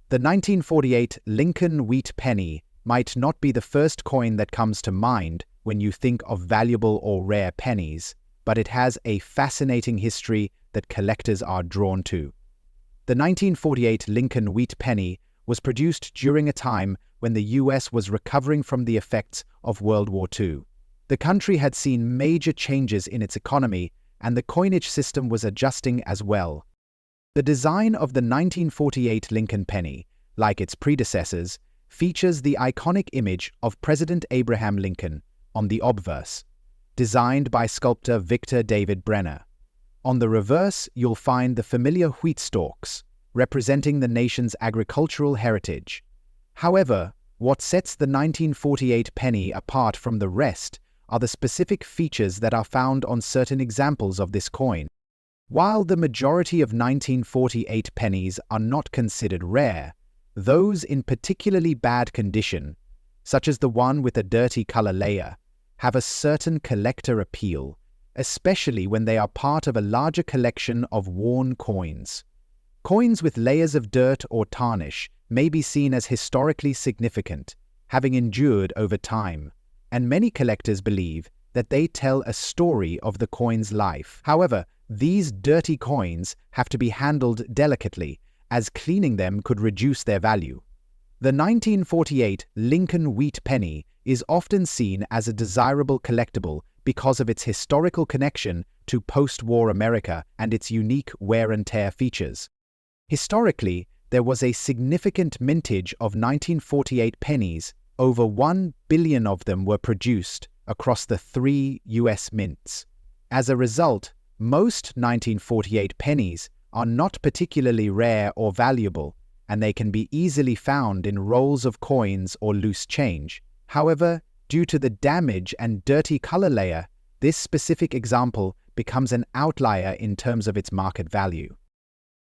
the 1948 Lincoln wheat penny might not be the first coin that comes to mind when you think of valuable or rare pennies, but it has a fascinating history that collectors are drawn to. The 1948 Lincoln wheat penny was produced during a time when the US was recovering from the effects of World War II. The country had seen major changes in its economy, and the coinage system was adjusting as well. The design of the 1948 Lincoln penny, like its predecessors, features the iconic image of President Abraham Lincoln on the obverse, designed by sculptor Victor David Brenner. On the reverse, you'll find the familiar wheat stalks, representing the nation's agricultural heritage. However, what sets the 1948 penny apart from the rest are the specific features that are found on certain examples of this coin. While the majority of 1948 pennies are not considered rare, those in particularly bad condition, such as the one with a dirty color layer, have a certain collector appeal, especially when they are part of a larger collection of worn coins. Coins with layers of dirt or tarnish may be seen as historically significant, having endured over time, and many collectors believe that they tell a story of the coin's life. However, these dirty coins have to be handled delicately, as cleaning them could reduce their value. The 1948 Lincoln wheat penny is often seen as a desirable collectible because of its historical connection to post-war America and its unique wear and tear features. Historically, there was a significant mintage of 1948 pennies. Over 1 billion of them were produced across the 3 U.S. mints. As a result, most 1948 pennies are not particularly rare or valuable, and they can be easily found in rolls of coins or loose change. However, due to the damage and dirty color layer, this specific example becomes an outlier in terms of its market value.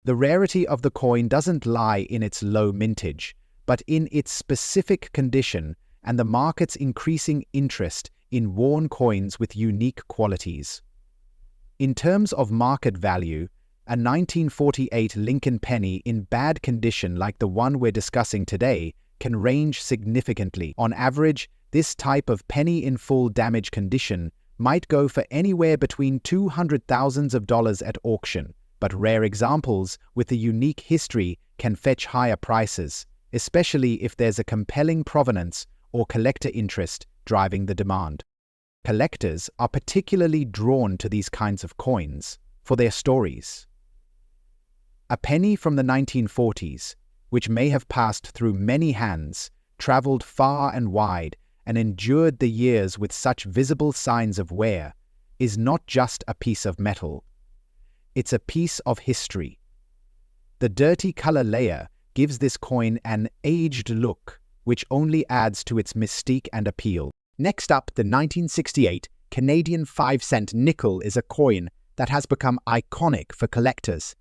The rarity of the coin doesn't lie in its low mintage, but in its specific condition and the market's increasing interest in worn coins with unique qualities. In terms of market value, a 1948 Lincoln penny in bad condition like the one we're discussing today can range significantly. On average, this type of penny in full damage condition might go for anywhere between $200,000 at auction, but rare examples with a unique history can fetch higher prices, especially if there's a compelling provenance or collector interest driving the demand. Collectors are particularly drawn to these kinds of coins for their stories. A penny from the 1940s, which may have passed through many hands, traveled far and wide, and endured the years with such visible signs of wear, is not just a piece of metal. It's a piece of history. The dirty color layer gives this coin an aged look, which only adds to its mystique and appeal. Next up, the 1968 Canadian 5-cent nickel is a coin that has become iconic for collectors.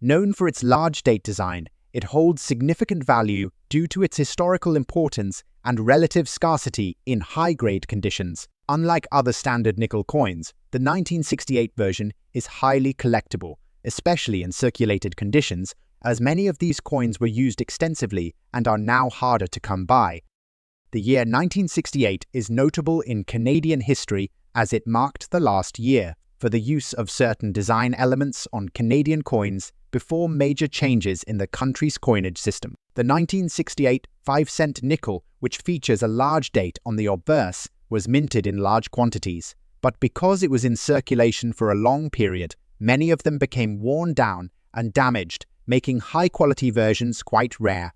Known for its large date design, it holds significant value due to its historical importance and relative scarcity in high-grade conditions. Unlike other standard nickel coins, the 1968 version is highly collectible, especially in circulated conditions, as many of these coins were used extensively and are now harder to come by. The year 1968 is notable in Canadian history as it marked the last year for the use of certain design elements on Canadian coins before major changes in the country's coinage system. The 1968 5-cent nickel, which features a large date on the obverse, was minted in large quantities, but because it was in circulation for a long period, many of them became worn down and damaged, making high-quality versions quite rare.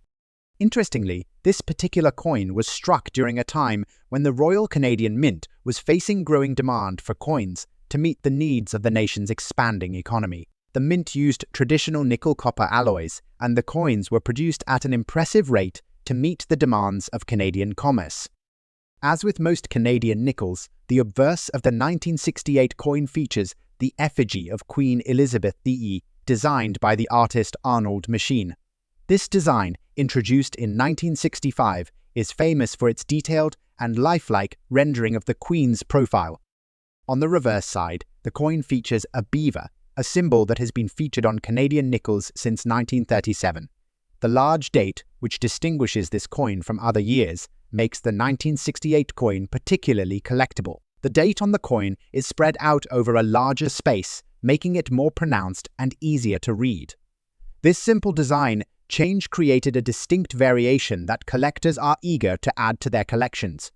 Interestingly, this particular coin was struck during a time when the Royal Canadian Mint was facing growing demand for coins to meet the needs of the nation's expanding economy. The mint used traditional nickel-copper alloys, and the coins were produced at an impressive rate to meet the demands of Canadian commerce. As with most Canadian nickels, the obverse of the 1968 coin features the effigy of Queen Elizabeth II, designed by the artist Arnold Machine. This design, introduced in 1965, is famous for its detailed and lifelike rendering of the Queen's profile. On the reverse side, the coin features a beaver, a symbol that has been featured on Canadian nickels since 1937. The large date, which distinguishes this coin from other years, makes the 1968 coin particularly collectible. The date on the coin is spread out over a larger space, making it more pronounced and easier to read. This simple design change created a distinct variation that collectors are eager to add to their collections.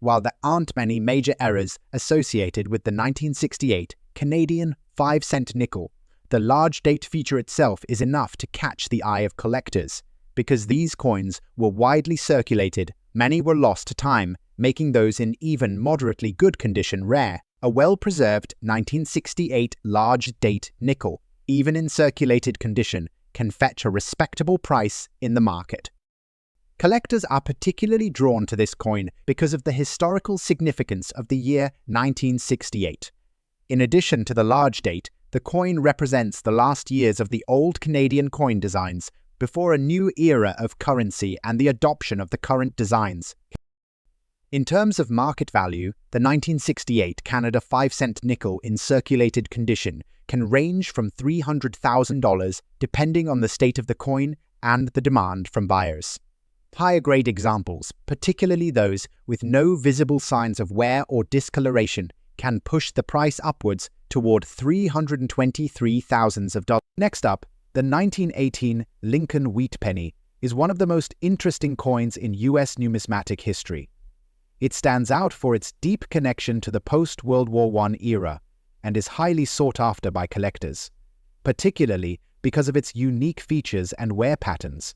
While there aren't many major errors associated with the 1968 Canadian 5-cent nickel, the large date feature itself is enough to catch the eye of collectors. Because these coins were widely circulated, many were lost to time, making those in even moderately good condition rare. A well-preserved 1968 large date nickel, even in circulated condition, can fetch a respectable price in the market. Collectors are particularly drawn to this coin because of the historical significance of the year 1968. In addition to the large date, the coin represents the last years of the old Canadian coin designs before a new era of currency and the adoption of the current designs. In terms of market value, the 1968 Canada 5-cent nickel in circulated condition can range from $300,000 depending on the state of the coin and the demand from buyers. Higher-grade examples, particularly those with no visible signs of wear or discoloration, can push the price upwards toward $323,000. Next up, the 1918 Lincoln wheat penny is one of the most interesting coins in U.S. numismatic history. It stands out for its deep connection to the post-World War I era and is highly sought after by collectors, particularly because of its unique features and wear patterns.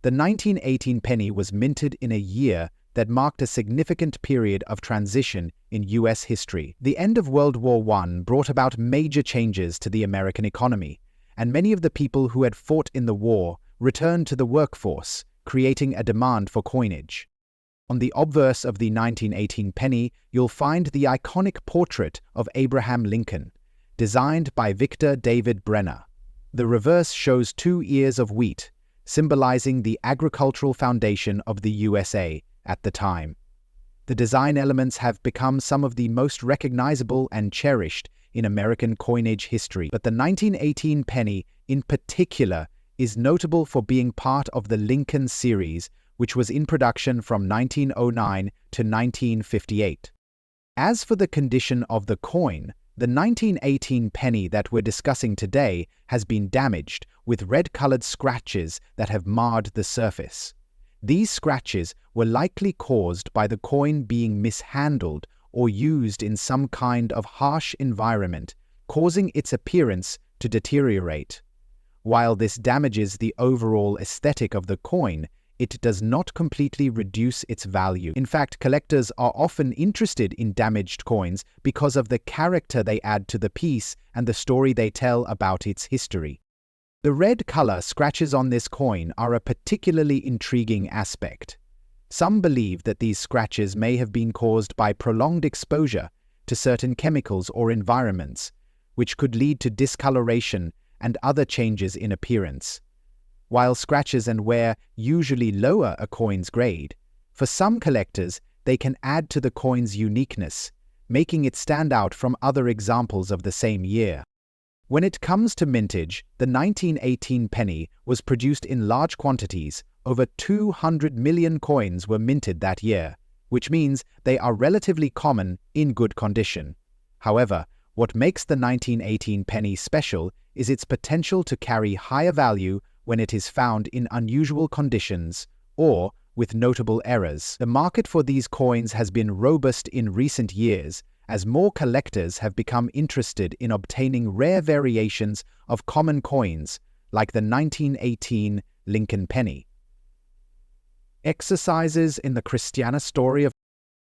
The 1918 penny was minted in a year that marked a significant period of transition in U.S. history. The end of World War I brought about major changes to the American economy, and many of the people who had fought in the war returned to the workforce, creating a demand for coinage. On the obverse of the 1918 penny, you'll find the iconic portrait of Abraham Lincoln, designed by Victor David Brenner. The reverse shows 2 ears of wheat, symbolizing the agricultural foundation of the USA at the time. The design elements have become some of the most recognizable and cherished in American coinage history, but the 1918 penny in particular is notable for being part of the Lincoln series, which was in production from 1909 to 1958. As for the condition of the coin, the 1918 penny that we're discussing today has been damaged with red-colored scratches that have marred the surface. These scratches were likely caused by the coin being mishandled or used in some kind of harsh environment, causing its appearance to deteriorate. While this damages the overall aesthetic of the coin, it does not completely reduce its value. In fact, collectors are often interested in damaged coins because of the character they add to the piece and the story they tell about its history. The red color scratches on this coin are a particularly intriguing aspect. Some believe that these scratches may have been caused by prolonged exposure to certain chemicals or environments, which could lead to discoloration and other changes in appearance. While scratches and wear usually lower a coin's grade, for some collectors they can add to the coin's uniqueness, making it stand out from other examples of the same year. When it comes to mintage, the 1918 penny was produced in large quantities. Over 200 million coins were minted that year, which means they are relatively common in good condition. However, what makes the 1918 penny special is its potential to carry higher value when it is found in unusual conditions or with notable errors. The market for these coins has been robust in recent years as more collectors have become interested in obtaining rare variations of common coins like the 1918 Lincoln penny. Exercises in the Christiana story of.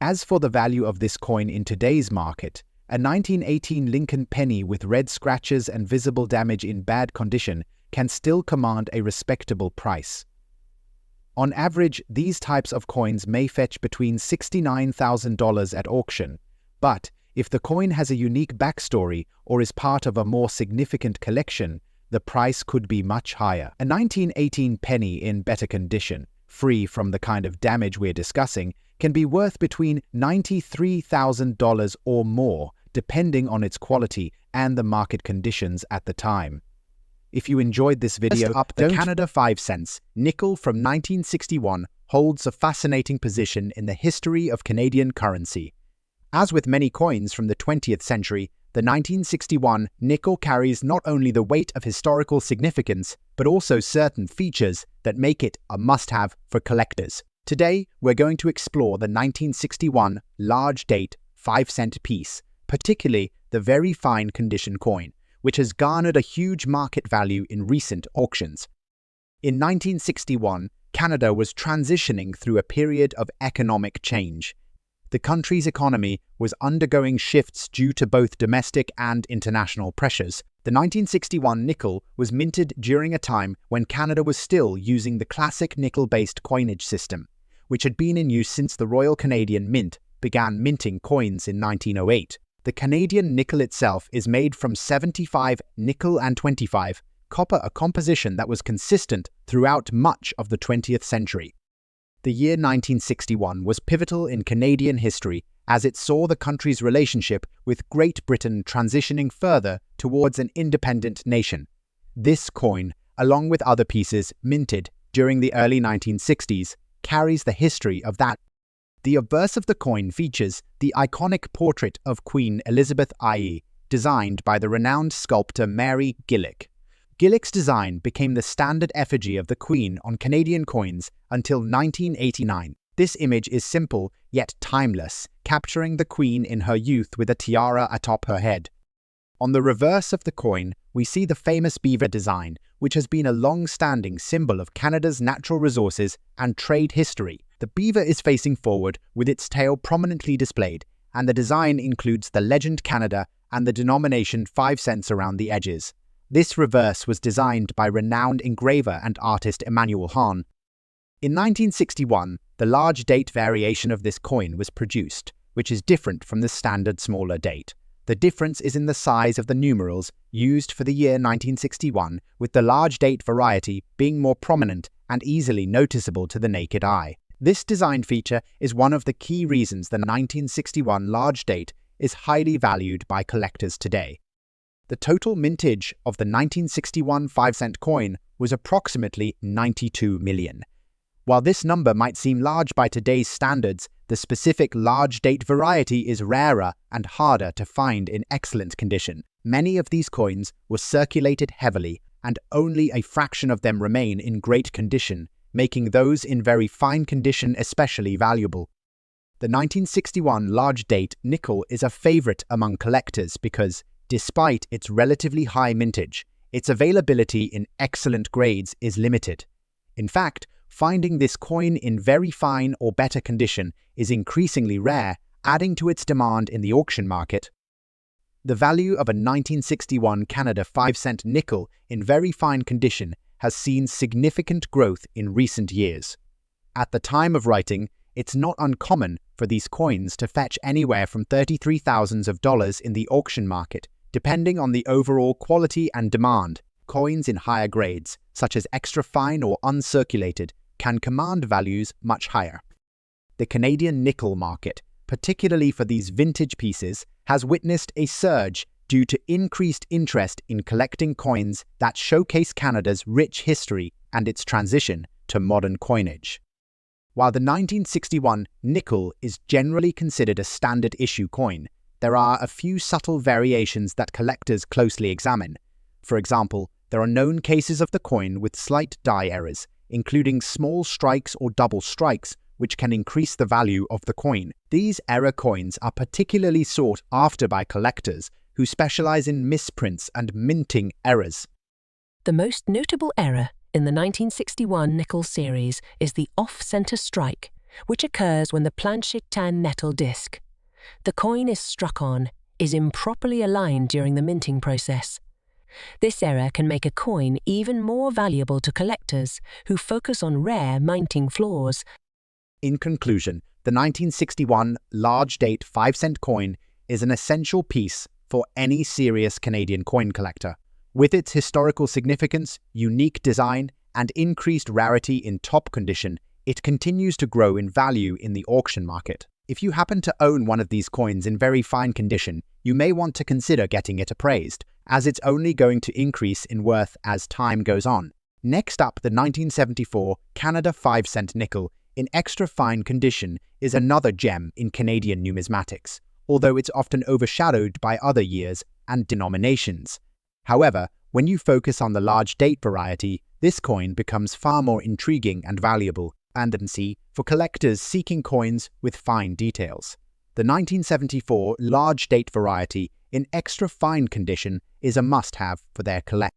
As for the value of this coin in today's market, a 1918 Lincoln penny with red scratches and visible damage in bad condition can still command a respectable price. On average, these types of coins may fetch between $69,000 at auction, but if the coin has a unique backstory or is part of a more significant collection, the price could be much higher. A 1918 penny in better condition, free from the kind of damage we're discussing, can be worth between $93,000 or more, depending on its quality and the market conditions at the time. If you enjoyed this video, the Canada 5 cents nickel from 1961 holds a fascinating position in the history of Canadian currency. As with many coins from the 20th century, the 1961 nickel carries not only the weight of historical significance, but also certain features that make it a must-have for collectors. Today, we're going to explore the 1961 large-date 5-cent piece, particularly the very fine condition coin, which has garnered a huge market value in recent auctions. In 1961, Canada was transitioning through a period of economic change. The country's economy was undergoing shifts due to both domestic and international pressures. The 1961 nickel was minted during a time when Canada was still using the classic nickel-based coinage system, which had been in use since the Royal Canadian Mint began minting coins in 1908. The Canadian nickel itself is made from 75 nickel and 25 copper, a composition that was consistent throughout much of the 20th century. The year 1961 was pivotal in Canadian history as it saw the country's relationship with Great Britain transitioning further towards an independent nation. This coin, along with other pieces minted during the early 1960s, carries the history of that. The obverse of the coin features the iconic portrait of Queen Elizabeth I, designed by the renowned sculptor Mary Gillick. Gillick's design became the standard effigy of the Queen on Canadian coins until 1989. This image is simple yet timeless, capturing the Queen in her youth with a tiara atop her head. On the reverse of the coin, we see the famous beaver design, which has been a long-standing symbol of Canada's natural resources and trade history. The beaver is facing forward with its tail prominently displayed, and the design includes the legend Canada and the denomination 5 cents around the edges. This reverse was designed by renowned engraver and artist Emmanuel Hahn. In 1961, the large date variation of this coin was produced, which is different from the standard smaller date. The difference is in the size of the numerals used for the year 1961, with the large date variety being more prominent and easily noticeable to the naked eye. This design feature is one of the key reasons the 1961 large date is highly valued by collectors today. The total mintage of the 1961 5-cent coin was approximately 92 million. While this number might seem large by today's standards, the specific large date variety is rarer and harder to find in excellent condition. Many of these coins were circulated heavily, and only a fraction of them remain in great condition, making those in very fine condition especially valuable. The 1961 large date nickel is a favorite among collectors because, despite its relatively high mintage, its availability in excellent grades is limited. In fact, finding this coin in very fine or better condition is increasingly rare, adding to its demand in the auction market. The value of a 1961 Canada 5-cent nickel in very fine condition has seen significant growth in recent years. At the time of writing, it's not uncommon for these coins to fetch anywhere from $33,000 in the auction market, depending on the overall quality and demand. Coins in higher grades, such as extra fine or uncirculated, can command values much higher. The Canadian nickel market, particularly for these vintage pieces, has witnessed a surge due to increased interest in collecting coins that showcase Canada's rich history and its transition to modern coinage. While the 1961 nickel is generally considered a standard issue coin, there are a few subtle variations that collectors closely examine. For example, there are known cases of the coin with slight die errors, including small strikes or double strikes, which can increase the value of the coin. These error coins are particularly sought after by collectors who specialize in misprints and minting errors. The most notable error in the 1961 nickel series is the off-center strike, which occurs when the planchetin nettle disc the coin is struck on is improperly aligned during the minting process. This error can make a coin even more valuable to collectors who focus on rare minting flaws. In conclusion, the 1961 large date 5-cent coin is an essential piece for any serious Canadian coin collector. With its historical significance, unique design, and increased rarity in top condition, it continues to grow in value in the auction market. If you happen to own one of these coins in very fine condition, you may want to consider getting it appraised, as it's only going to increase in worth as time goes on. Next up, the 1974 Canada 5-cent nickel in extra fine condition is another gem in Canadian numismatics, although it's often overshadowed by other years and denominations. However, when you focus on the large date variety, this coin becomes far more intriguing and valuable, and for collectors seeking coins with fine details. The 1974 large date variety in extra fine condition is a must-have for their collection.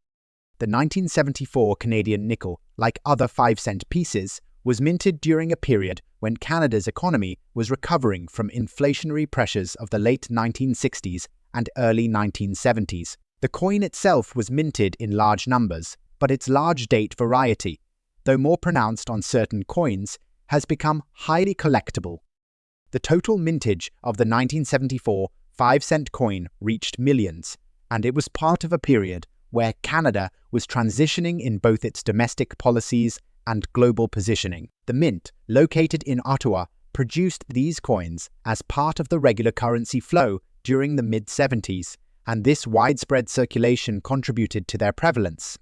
The 1974 Canadian nickel, like other 5-cent pieces, was minted during a period when Canada's economy was recovering from inflationary pressures of the late 1960s and early 1970s. The coin itself was minted in large numbers, but its large date variety, though more pronounced on certain coins, has become highly collectible. The total mintage of the 1974 5-cent coin reached millions, and it was part of a period where Canada was transitioning in both its domestic policies and global positioning. The Mint, located in Ottawa, produced these coins as part of the regular currency flow during the mid-70s, and this widespread circulation contributed to their prevalence.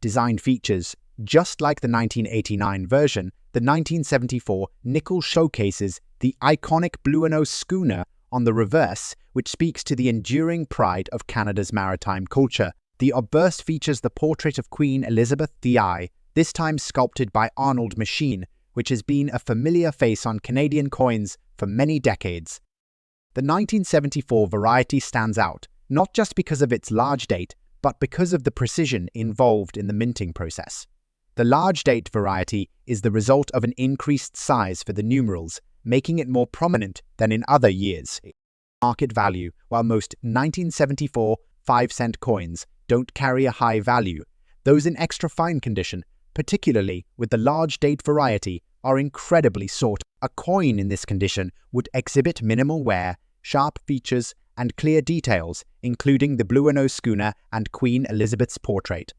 Design features. Just like the 1989 version, the 1974 nickel showcases the iconic Blue & schooner on the reverse, which speaks to the enduring pride of Canada's maritime culture. The obverse features the portrait of Queen Elizabeth II, this time sculpted by Arnold Machine, which has been a familiar face on Canadian coins for many decades. The 1974 variety stands out, not just because of its large date, but because of the precision involved in the minting process. The large date variety is the result of an increased size for the numerals, making it more prominent than in other years. Market value. While most 1974 5-cent coins don't carry a high value, those in extra fine condition, particularly with the large date variety, are incredibly sought. A coin in this condition would exhibit minimal wear, sharp features, and clear details, including the Blue & schooner and Queen Elizabeth's portrait.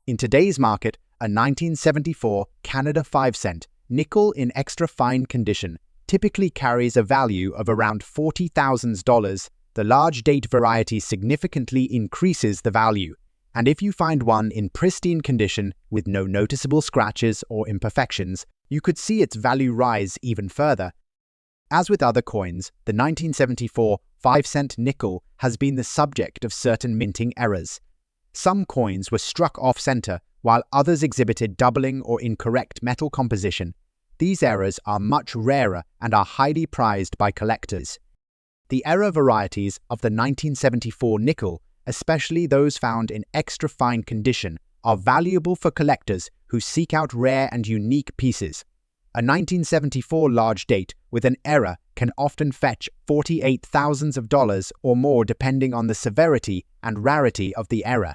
In today's market, a 1974 Canada 5-cent nickel in extra fine condition typically carries a value of around $40,000. The large date variety significantly increases the value, and if you find one in pristine condition with no noticeable scratches or imperfections, you could see its value rise even further. As with other coins, the 1974 5-cent nickel has been the subject of certain minting errors. Some coins were struck off-center, while others exhibited doubling or incorrect metal composition. These errors are much rarer and are highly prized by collectors. The error varieties of the 1974 nickel, especially those found in extra fine condition, are valuable for collectors who seek out rare and unique pieces. A 1974 large date with an error can often fetch $48,000 or more depending on the severity and rarity of the error.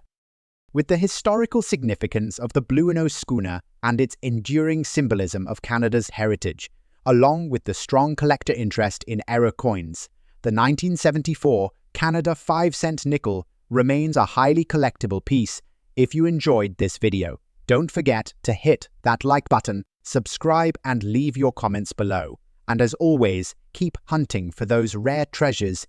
With the historical significance of the Blue & schooner and its enduring symbolism of Canada's heritage, along with the strong collector interest in error coins, the 1974 Canada 5-cent nickel remains a highly collectible piece. If you enjoyed this video, don't forget to hit that like button, subscribe, and leave your comments below. And as always, keep hunting for those rare treasures